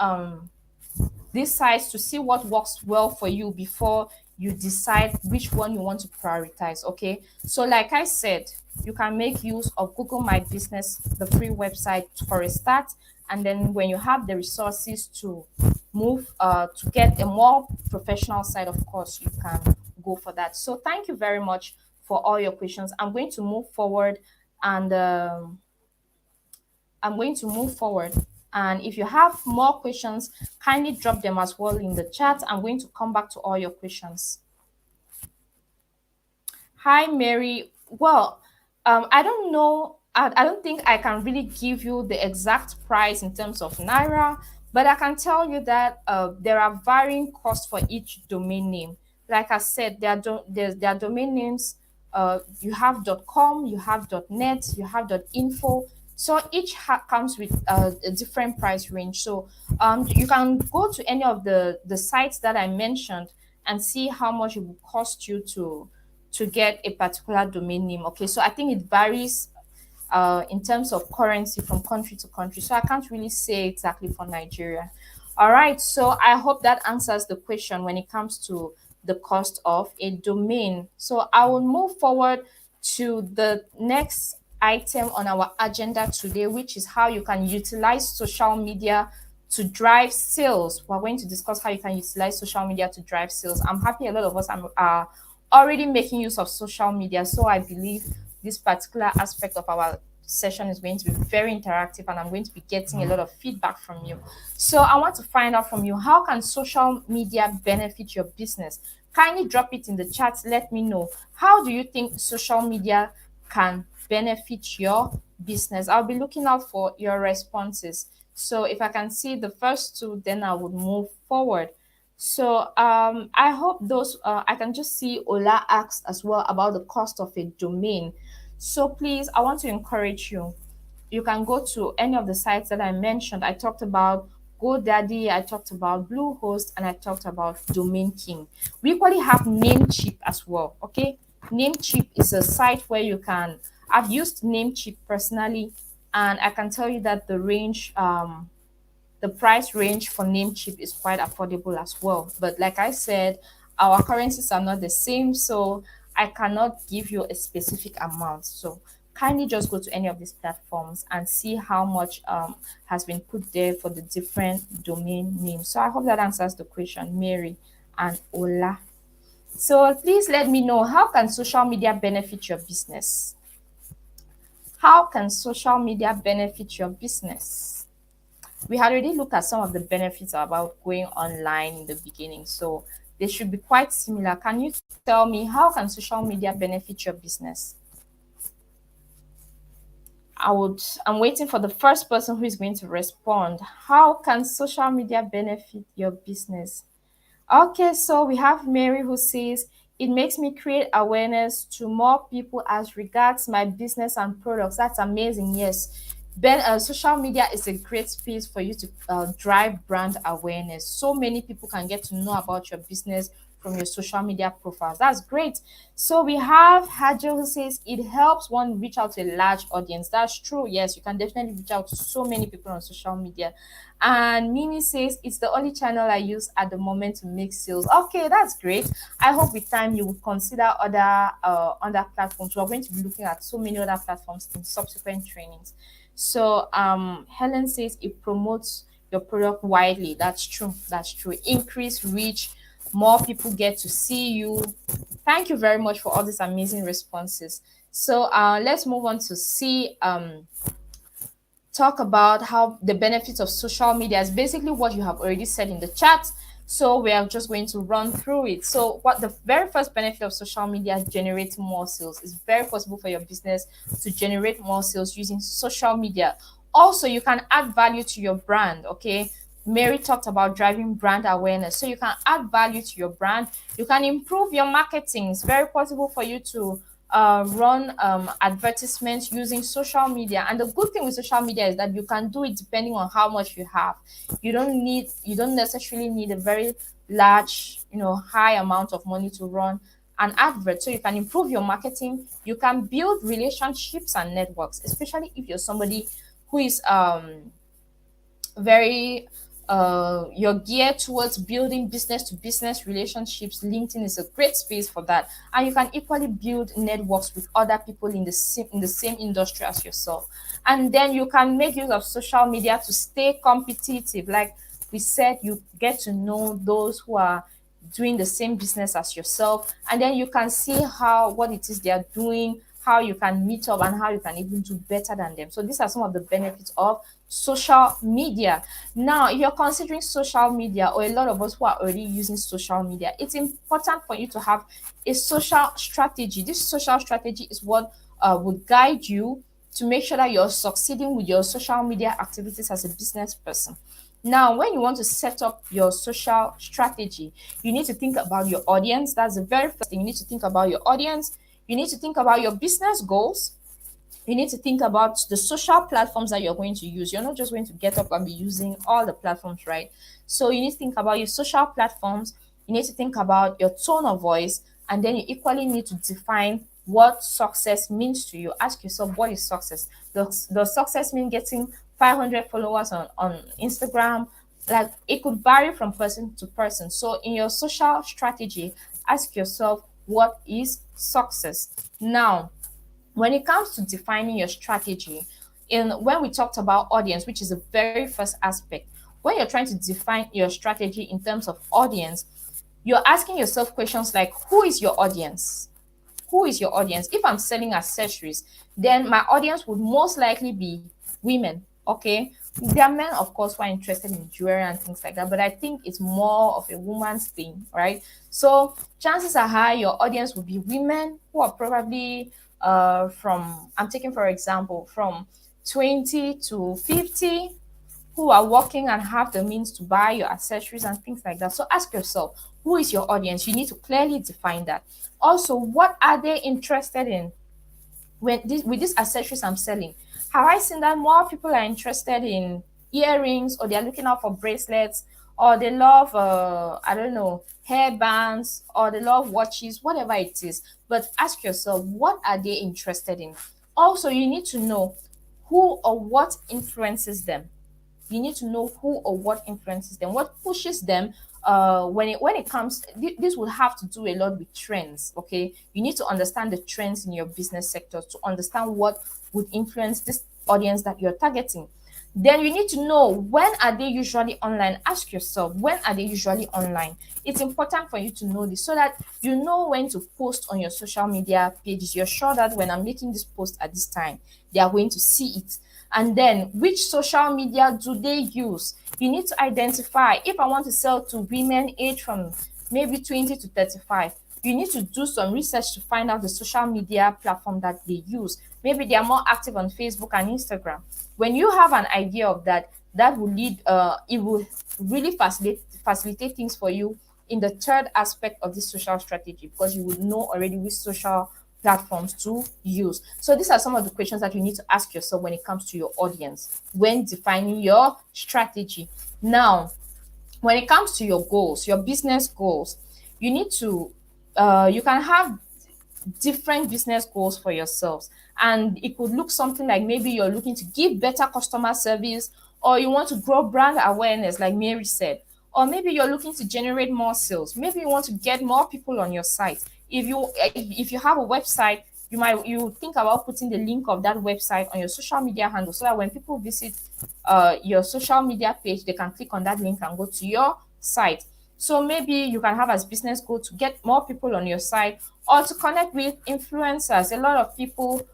these sites to see what works well for you before you decide which one you want to prioritize. Okay, so like I said, you can make use of Google My Business, the free website, for a start, and then when you have the resources to move to get a more professional site, of course you can go for that. So thank you very much for all your questions. And I'm going to move forward. And if you have more questions, kindly drop them as well in the chat. I'm going to come back to all your questions. Hi, Mary. Well, I don't know. I don't think I can really give you the exact price in terms of Naira, but I can tell you that there are varying costs for each domain name. Like I said, there are domain names. You have .com, you have .net, you have .info. So each comes with a different price range. So you can go to any of the sites that I mentioned and see how much it will cost you to get a particular domain name. Okay, so I think it varies in terms of currency from country to country. So I can't really say exactly for Nigeria. All right, so I hope that answers the question when it comes to the cost of a domain. So I will move forward to the next item on our agenda today, which is how you can utilize social media to drive sales. We're going to discuss how you can utilize social media to drive sales. I'm happy a lot of us are already making use of social media. So I believe this particular aspect of our session is going to be very interactive and I'm going to be getting a lot of feedback from you. So I want to find out from you, how can social media benefit your business? Kindly drop it in the chat. Let me know. How do you think social media can benefit your business? I'll be looking out for your responses. So if I can see the first two, then I would move forward. So I hope those I can just see Ola asked as well about the cost of a domain. So please, I want to encourage you. You can go to any of the sites that I mentioned. I talked about GoDaddy, I talked about Bluehost, and I talked about Domain King. We equally have Namecheap as well. Okay, Namecheap is a site where you can. I've used Namecheap personally, and I can tell you that the price range for Namecheap is quite affordable as well. But like I said, our currencies are not the same, so I cannot give you a specific amount. So kindly just go to any of these platforms and see how much has been put there for the different domain names. So I hope that answers the question, Mary and Ola. So please let me know, how can social media benefit your business? How can social media benefit your business? We had already looked at some of the benefits about going online in the beginning, so they should be quite similar. Can you tell me, how can social media benefit your business? I'm waiting for the first person who is going to respond. How can social media benefit your business? Okay, so we have Mary who says, it makes me create awareness to more people as regards my business and products. That's amazing. Yes. Social media is a great space for you to drive brand awareness. So many people can get to know about your business from your social media profiles. That's great. So we have Hajo who says it helps one reach out to a large audience. That's true. Yes, you can definitely reach out to so many people on social media. And Mimi says it's the only channel I use at the moment to make sales. Okay, that's great. I hope with time you will consider other platforms. We're going to be looking at so many other platforms in subsequent trainings. So Helen says it promotes your product widely. That's true. That's true. Increase reach, more people get to see you. Thank you very much for all these amazing responses. So let's move on to see talk about how the benefits of social media is basically what you have already said in the chat. So we are just going to run through it. So what the very first benefit of social media is generating more sales. It's very possible for your business to generate more sales using social media. Also, you can add value to your brand, okay? Mary talked about driving brand awareness. So you can add value to your brand. You can improve your marketing. It's very possible for you to run advertisements using social media. And the good thing with social media is that you can do it depending on how much you have. You don't necessarily need a very large, high amount of money to run an advert. So you can improve your marketing. You can build relationships and networks, especially if you're somebody who is very you're geared towards building business to business relationships. LinkedIn is a great space for that, and you can equally build networks with other people in the same industry as yourself. And then you can make use of social media to stay competitive. Like we said, you get to know those who are doing the same business as yourself, and then you can see how what it is they are doing, how you can meet up, and how you can even do better than them. So these are some of the benefits of social media. Now, if you're considering social media, or a lot of us who are already using social media, it's important for you to have a social strategy. This social strategy is what would guide you to make sure that you're succeeding with your social media activities as a business person. Now, when you want to set up your social strategy, you need to think about your audience. That's the very first thing. You need to think about your audience. You need to think about your business goals. You need to think about the social platforms that you're going to use. You're not just going to get up and be using all the platforms, right? So you need to think about your social platforms. You need to think about your tone of voice, and then you equally need to define what success means to you. Ask yourself, what is success? Does success mean getting 500 followers on Instagram? Like, it could vary from person to person. So in your social strategy, ask yourself, what is success? Now, when it comes to defining your strategy, in when we talked about audience, which is the very first aspect, when you're trying to define your strategy in terms of audience, you're asking yourself questions like, who is your audience? Who is your audience? If I'm selling accessories, then my audience would most likely be women. Okay. There are men, of course, who are interested in jewelry and things like that, but I think it's more of a woman's thing, right? So chances are high your audience will be women who are probably from, I'm taking for example, from 20 to 50, who are working and have the means to buy your accessories and things like that. So ask yourself, who is your audience? You need to clearly define that. Also, what are they interested in? With these accessories I'm selling, have I seen that more people are interested in earrings, or they're looking out for bracelets, or they love I don't know, hair bands, or they love watches, whatever it is. But ask yourself, what are they interested in? Also, you need to know who or what influences them. You need to know who or what influences them, what pushes them. When it comes, this will have to do a lot with trends. Okay, you need to understand the trends in your business sector to understand what would influence this audience that you're targeting. Then you need to know, when are they usually online? Ask yourself, when are they usually online? It's important for you to know this so that you know when to post on your social media pages. You're sure that when I'm making this post at this time, they are going to see it. And then, which social media do they use? You need to identify. If I want to sell to women aged from maybe 20 to 35, you need to do some research to find out the social media platform that they use. Maybe they are more active on Facebook and Instagram. When you have an idea of that, that will lead it will really facilitate things for you in the third aspect of this social strategy, because you would know already which social platforms to use. So these are some of the questions that you need to ask yourself when it comes to your audience when defining your strategy. Now, when it comes to your goals, your business goals, you need to you can have different business goals for yourselves. And it could look something like, maybe you're looking to give better customer service, or you want to grow brand awareness, like Mary said, or maybe you're looking to generate more sales. Maybe you want to get more people on your site. If you have a website, you think about putting the link of that website on your social media handle, so that when people visit your social media page, they can click on that link and go to your site. So maybe you can have as business goal to get more people on your site, or to connect with influencers. A lot of people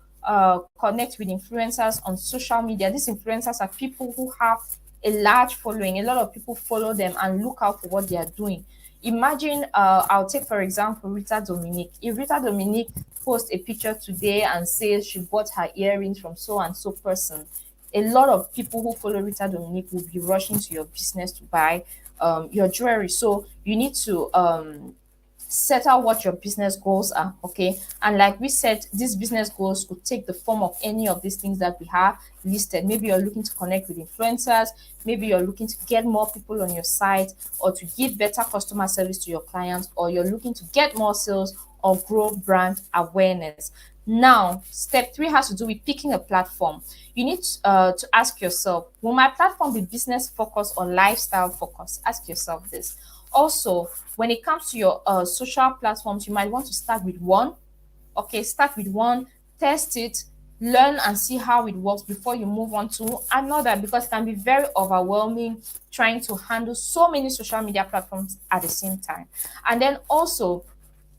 connect with influencers on social media. These influencers are people who have a large following. A lot of people follow them and look out for what they are doing. Imagine, I'll take for example Rita Dominique. If Rita Dominique posts a picture today and says she bought her earrings from so and so person, a lot of people who follow Rita Dominique will be rushing to your business to buy your jewelry. So you need to set out what your business goals are. Okay, and like we said, these business goals could take the form of any of these things that we have listed. Maybe you're looking to connect with influencers, maybe you're looking to get more people on your site, or to give better customer service to your clients, or you're looking to get more sales or grow brand awareness. Now, step three has to do with picking a platform. You need to ask yourself, will my platform be business focused or lifestyle focused? Ask yourself this. Also, when it comes to your social platforms, you might want to start with one. Okay, start with one, test it, learn and see how it works before you move on to another, because it can be very overwhelming trying to handle so many social media platforms at the same time. And then also,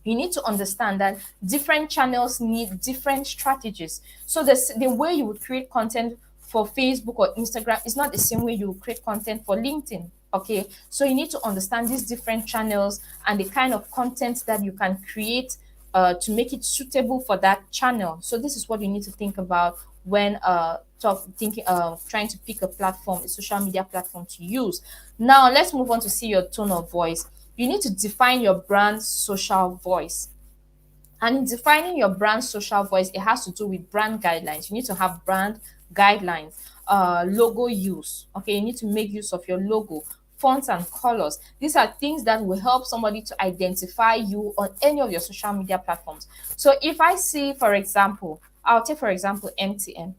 you need to understand that different channels need different strategies. So the way you would create content for Facebook or Instagram is not the same way you would create content for LinkedIn. Okay, so you need to understand these different channels and the kind of content that you can create to make it suitable for that channel. So this is what you need to think about when trying to pick a platform, a social media platform to use. Now let's move on to see your tone of voice. You need to define your brand's social voice. And in defining your brand social voice, it has to do with brand guidelines. You need to have brand guidelines, logo use. Okay, you need to make use of your logo, fonts and colors. These are things that will help somebody to identify you on any of your social media platforms. So if I see, for example, I'll take for example MTN.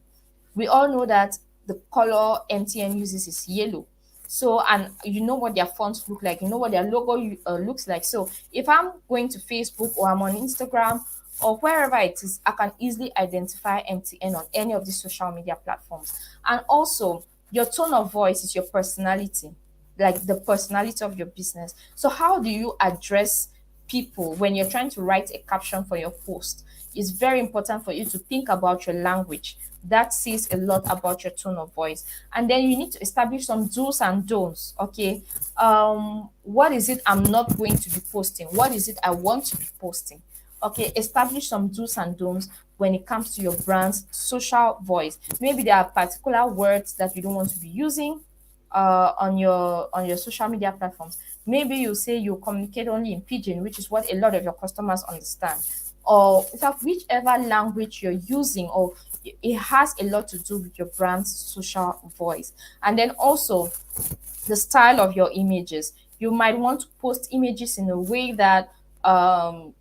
We all know that the color MTN uses is yellow. So, and you know what their fonts look like, you know what their logo looks like. So, if I'm going to Facebook or I'm on Instagram or wherever it is, I can easily identify MTN on any of these social media platforms. And also, your tone of voice is your personality, like the personality of your business. So, how do you address people when you're trying to write a caption for your post? It's very important for you to think about your language. That says a lot about your tone of voice. And then you need to establish some do's and don'ts. Okay, what is it I'm not going to be posting? What is it I want to be posting? Okay, establish some do's and don'ts when it comes to your brand's social voice. Maybe there are particular words that you don't want to be using on your social media platforms. Maybe you say you communicate only in pidgin, which is what a lot of your customers understand, or in fact whichever language you're using or it has a lot to do with your brand's social voice. And then also the style of your images. You might want to post images in a way um,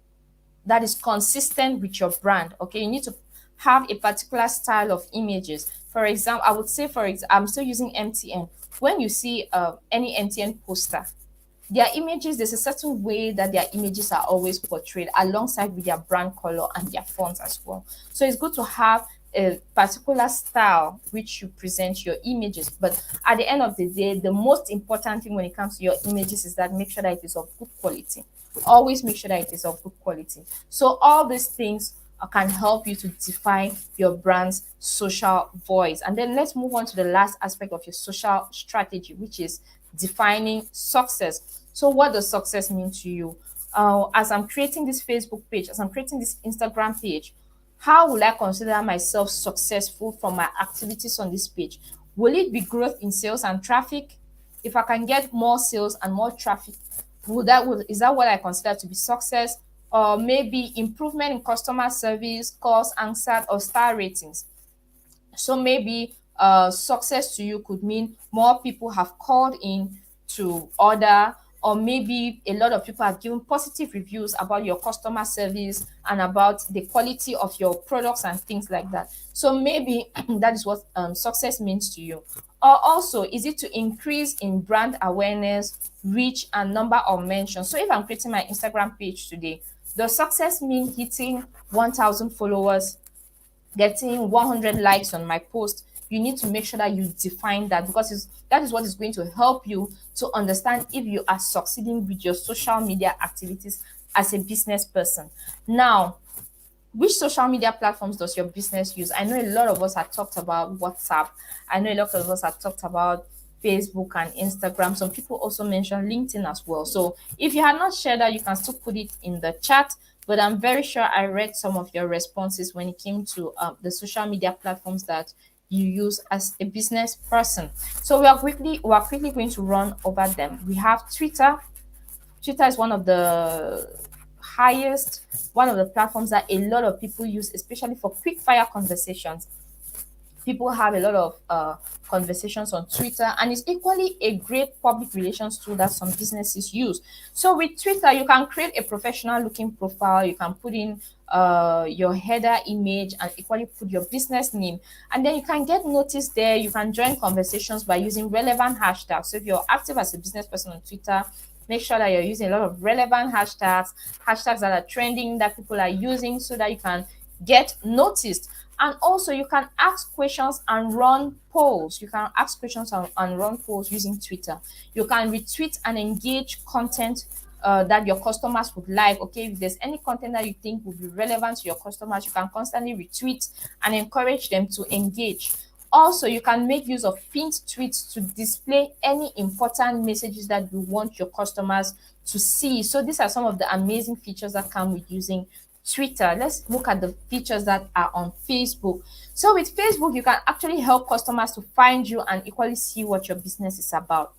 that is consistent with your brand. Okay, you need to have a particular style of images. For example, I would say, for example, I'm still using MTN. When you see any MTN poster, their images, there's a certain way that their images are always portrayed alongside with their brand color and their fonts as well. So it's good to have a particular style which you present your images. But at the end of the day, the most important thing when it comes to your images is that make sure that it is of good quality. Always make sure that it is of good quality. So all these things can help you to define your brand's social voice. And then let's move on to the last aspect of your social strategy, which is defining success. So what does success mean to you? As I'm creating this Facebook page, as I'm creating this Instagram page, how will I consider myself successful from my activities on this page? Will it be growth in sales and traffic? If I can get more sales and more traffic, is that what I consider to be success? Or maybe improvement in customer service, calls answered, or star ratings. So maybe success to you could mean more people have called in to order, or maybe a lot of people have given positive reviews about your customer service and about the quality of your products and things like that. So maybe that is what success means to you. Or also, is it to increase in brand awareness, reach, and number of mentions? So if I'm creating my Instagram page today, does success mean hitting 1,000 followers, getting 100 likes on my post? You need to make sure that you define that, because that is what is going to help you to understand if you are succeeding with your social media activities as a business person. Now, which social media platforms does your business use? I know a lot of us have talked about WhatsApp. I know a lot of us have talked about Facebook and Instagram. Some people also mentioned LinkedIn as well. So if you had not shared that, you can still put it in the chat. But I'm very sure I read some of your responses when it came to the social media platforms that you use as a business person. So we are quickly going to run over them. We have Twitter. Twitter is one of the platforms that a lot of people use, especially for quick fire conversations. People have a lot of conversations on Twitter, and it's equally a great public relations tool that some businesses use. So with Twitter, you can create a professional looking profile. You can put in your header image and equally put your business name, and then you can get noticed there. You can join conversations by using relevant hashtags. So if you're active as a business person on Twitter, make sure that you're using a lot of relevant hashtags that are trending, that people are using, so that you can get noticed. And also, you can ask questions and run polls. You can ask questions and run polls using Twitter. You can retweet and engage content that your customers would like. Okay, if there's any content that you think would be relevant to your customers, you can constantly retweet and encourage them to engage. Also, you can make use of pinned tweets to display any important messages that you want your customers to see. So these are some of the amazing features that come with using Twitter. Let's look at the features that are on Facebook. So with Facebook, you can actually help customers to find you and equally see what your business is about.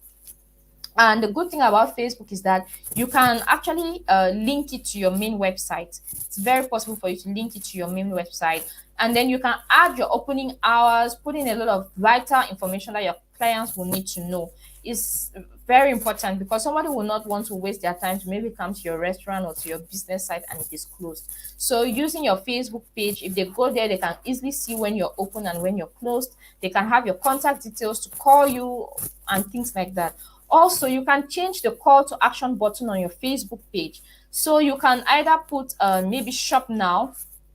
And the good thing about Facebook is that you can actually link it to your main website. It's very possible for you to link it to your main website. And then you can add your opening hours, put in a lot of vital information that your clients will need to know. It's very important, because somebody will not want to waste their time to maybe come to your restaurant or to your business site and it is closed. So using your Facebook page, if they go there, they can easily see when you're open and when you're closed. They can have your contact details to call you and things like that. Also, you can change the call to action button on your Facebook page. So you can either put maybe shop now,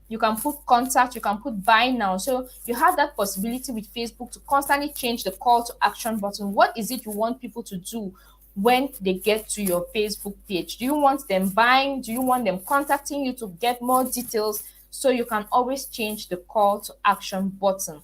you can put contact, you can put buy now. So you have that possibility with Facebook to constantly change the call to action button. What is it you want people to do when they get to your Facebook page? Do you want them buying? Do you want them contacting you to get more details? So you can always change the call to action button.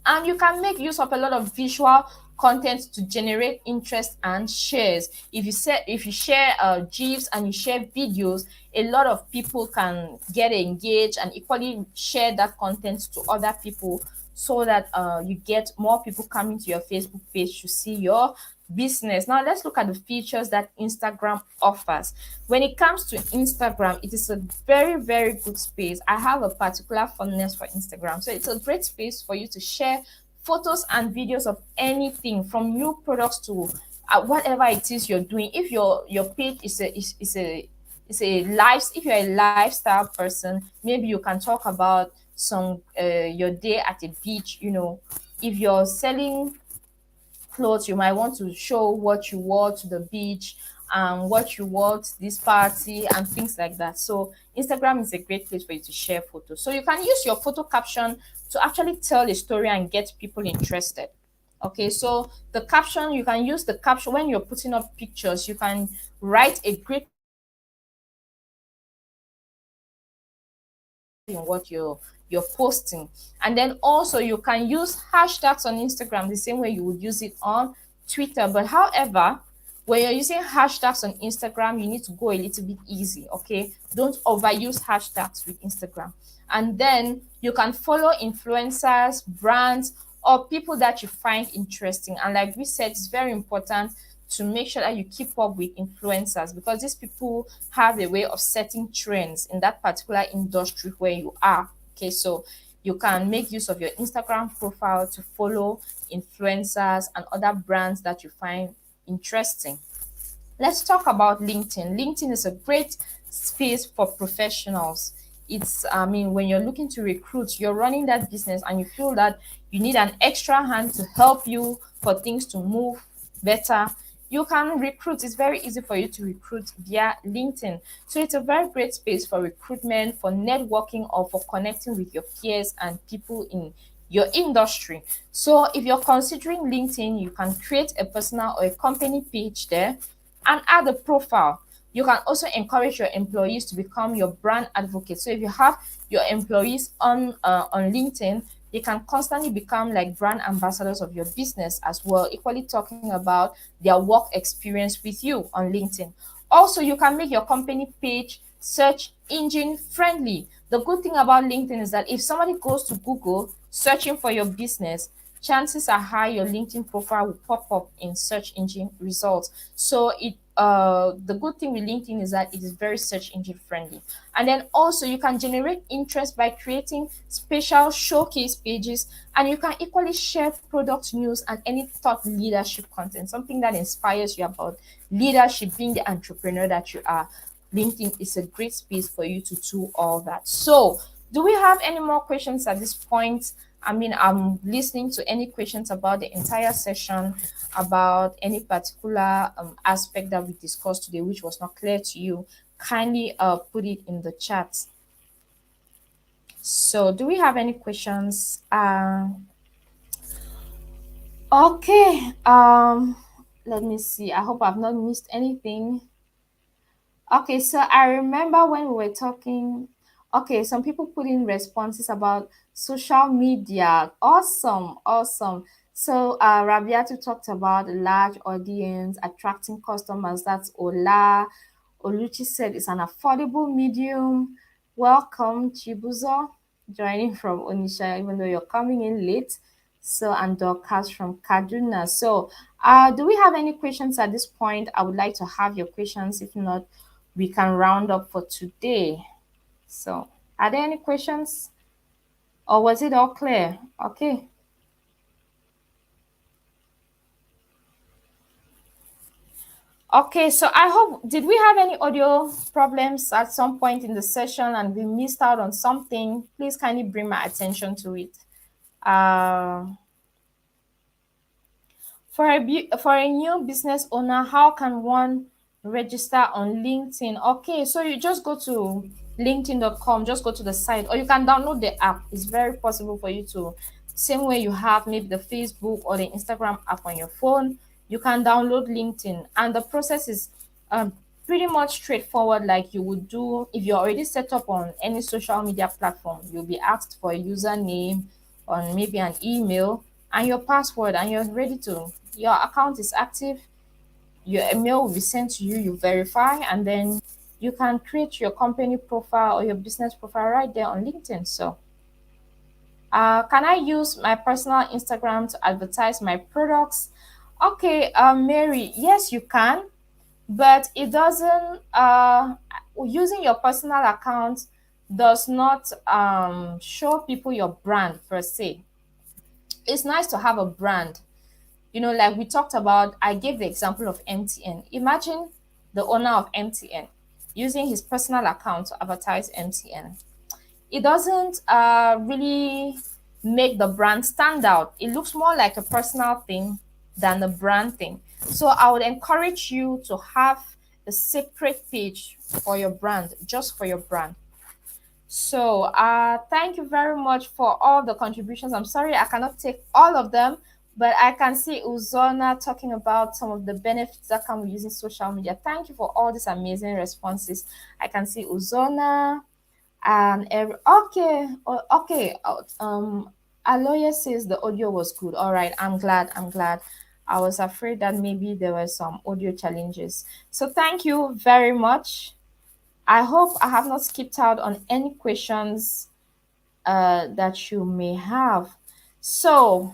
And you can make use of a lot of visual content to generate interest and shares. If you share gifs and you share videos, a lot of people can get engaged and equally share that content to other people, so that you get more people coming to your Facebook page to see your business. Now let's look at the features that Instagram offers. When it comes to Instagram, it is a very, very good space. I have a particular fondness for Instagram. So it's a great space for you to share photos and videos of anything from new products to whatever it is you're doing. If your page is a life, if you're a lifestyle person, maybe you can talk about some your day at a beach. If you're selling clothes, you might want to show what you wore to the beach and what you wore to this party and things like that. So Instagram is a great place for you to share photos. So you can use your photo caption to actually tell a story and get people interested. Okay, so the caption, you can use the caption when you're putting up pictures. You can write a great in what you're posting. And then also you can use hashtags on Instagram the same way you would use it on Twitter. But however, when you're using hashtags on Instagram, you need to go a little bit easy. Okay, don't overuse hashtags with Instagram. And then you can follow influencers, brands, or people that you find interesting. And like we said, it's very important to make sure that you keep up with influencers, because these people have a way of setting trends in that particular industry where you are. Okay, so you can make use of your Instagram profile to follow influencers and other brands that you find interesting. Let's talk about LinkedIn. LinkedIn is a great space for professionals. When you're looking to recruit, you're running that business and you feel that you need an extra hand to help you for things to move better, you can recruit. It's very easy for you to recruit via LinkedIn. So it's a very great space for recruitment, for networking, or for connecting with your peers and people in your industry. So if you're considering LinkedIn, you can create a personal or a company page there and add a profile. You can also encourage your employees to become your brand advocate. So if you have your employees on LinkedIn, they can constantly become like brand ambassadors of your business as well, equally talking about their work experience with you on LinkedIn. Also, you can make your company page search engine friendly. The good thing about LinkedIn is that if somebody goes to Google searching for your business, chances are high your LinkedIn profile will pop up in search engine results. So the good thing with LinkedIn is that it is very search engine friendly. And then also you can generate interest by creating special showcase pages, and you can equally share product news and any thought leadership content, something that inspires you about leadership, being the entrepreneur that you are. LinkedIn is a great space for you to do all that. So, do we have any more questions at this point? I'm listening to any questions about the entire session, about any particular aspect that we discussed today, which was not clear to you. Kindly put it in the chat. So, do we have any questions? Okay. Let me see. I hope I've not missed anything. Okay, so I remember when we were talking. Okay, some people put in responses about social media. Awesome, awesome. So Rabiatu talked about a large audience, attracting customers. That's Ola. Oluchi said it's an affordable medium. Welcome, Chibuzo, joining from Onisha, even though you're coming in late. So, and Dorcas from Kaduna. So, do we have any questions at this point? I would like to have your questions. If not, we can round up for today. So, are there any questions or was it all clear? Okay. Okay, so I hope, did we have any audio problems at some point in the session and we missed out on something? Please kindly bring my attention to it. Uh, for a new business owner, how can one register on LinkedIn? Okay, so you just go to linkedin.com, just go to the site, or you can download the app. It's very possible for you to, same way you have maybe the Facebook or the Instagram app on your phone, you can download LinkedIn, and the process is um, pretty much straightforward, like you would do if you're already set up on any social media platform. You'll be asked for a username on maybe an email and your password, and you're ready to, your account is active, your email will be sent to you, you verify, and then you can create your company profile or your business profile right there on LinkedIn. So can I use my personal Instagram to advertise my products? Okay, Mary, yes, you can, but it doesn't, using your personal account does not show people your brand per se. It's nice to have a brand. Like we talked about, I gave the example of MTN. Imagine the owner of MTN using his personal account to advertise MTN. It doesn't really make the brand stand out. It looks more like a personal thing than a brand thing. So I would encourage you to have a separate page for your brand, just for your brand. So, thank you very much for all the contributions. I'm sorry I cannot take all of them, but I can see Uzona talking about some of the benefits that come with using social media. Thank you for all these amazing responses. I can see Uzona and okay, okay. Aloya says the audio was good. All right, I'm glad. I'm glad. I was afraid that maybe there were some audio challenges. So, thank you very much. I hope I have not skipped out on any questions that you may have. So,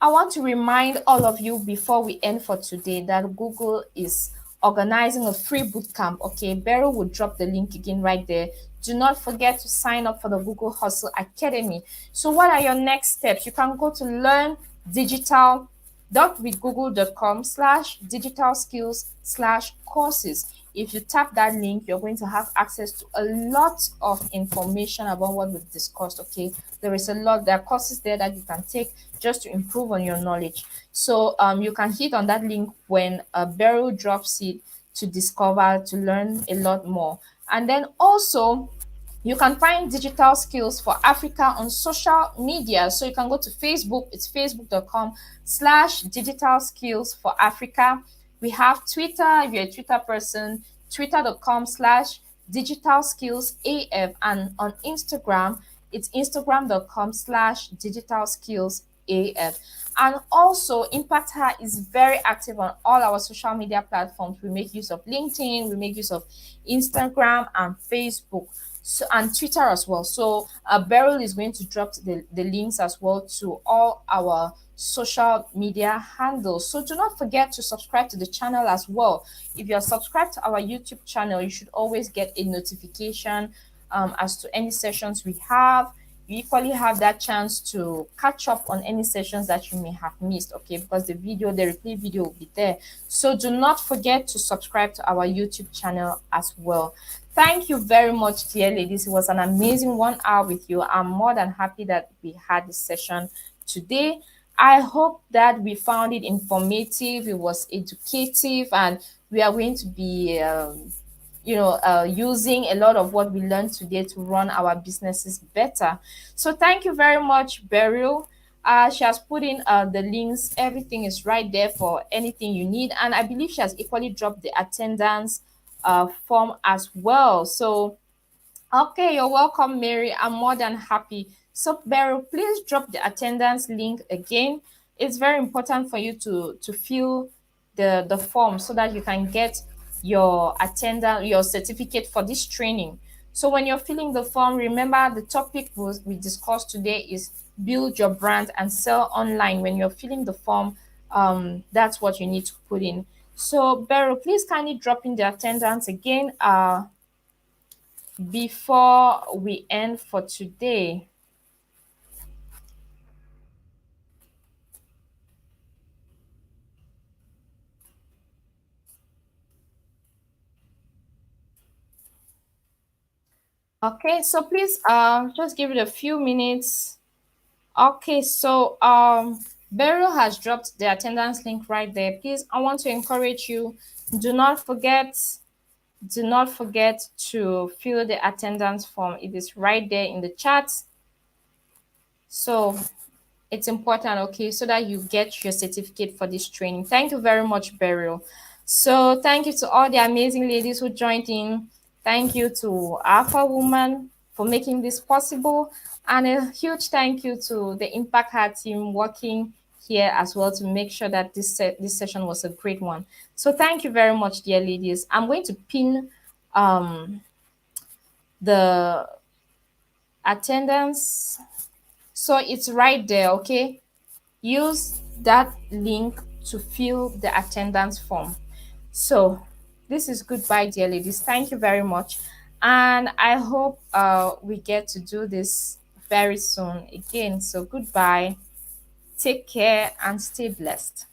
I want to remind all of you before we end for today that Google is organizing a free bootcamp. Okay, Beryl will drop the link again right there. Do not forget to sign up for the Google Hustle Academy. So, what are your next steps? You can go to learn digital .withgoogle.com/digital skills/courses. If you tap that link, you're going to have access to a lot of information about what we've discussed. Okay, there are courses there that you can take just to improve on your knowledge. So you can hit on that link when Beryl drops it to discover, to learn a lot more. And then also, you can find digital skills for Africa on social media. So you can go to Facebook, it's facebook.com/digital skills for Africa. We have Twitter, if you're a Twitter person, twitter.com/digital skills AF. And on Instagram, it's instagram.com/digital skills AF. And also, Impact Her is very active on all our social media platforms. We make use of LinkedIn, we make use of Instagram and Facebook, so, and Twitter as well. So Beryl is going to drop the links as well to all our social media handles. So do not forget to subscribe to the channel as well. If you're subscribed to our YouTube channel, you should always get a notification as to any sessions we have. You equally have that chance to catch up on any sessions that you may have missed, okay, because the replay video will be there. So do not forget to subscribe to our YouTube channel as well. Thank you very much, dear ladies. It was an amazing 1 hour with you. I'm more than happy that we had this session today. I hope that we found it informative, it was educative, and we are going to be using a lot of what we learned today to run our businesses better. So thank you very much, Beryl. She has put in the links. Everything is right there for anything you need. And I believe she has equally dropped the attendance form as well. So okay, you're welcome, Mary. I'm more than happy. So, Beryl, please drop the attendance link again. It's very important for you to fill the form so that you can get your certificate for this training. So, when you're filling the form, remember the topic we discussed today is build your brand and sell online. When you're filling the form, that's what you need to put in. So, Beryl, please kindly drop in the attendance again. Before we end for today. Okay, so please just give it a few minutes. Okay, so Beryl has dropped the attendance link right there. Please, I want to encourage you, do not forget do not forget to fill the attendance form. It is right there in the chat. So it's important, okay, so that you get your certificate for this training. Thank you very much, Beryl. So thank you to all the amazing ladies who joined in. Thank you to Alpha Woman for making this possible. And a huge thank you to the Impact Heart team working here as well to make sure that this session was a great one. So thank you very much, dear ladies. I'm going to pin the attendance. So it's right there, okay? Use that link to fill the attendance form. So this is goodbye, dear ladies. Thank you very much. And I hope we get to do this very soon again. So goodbye. Take care and stay blessed.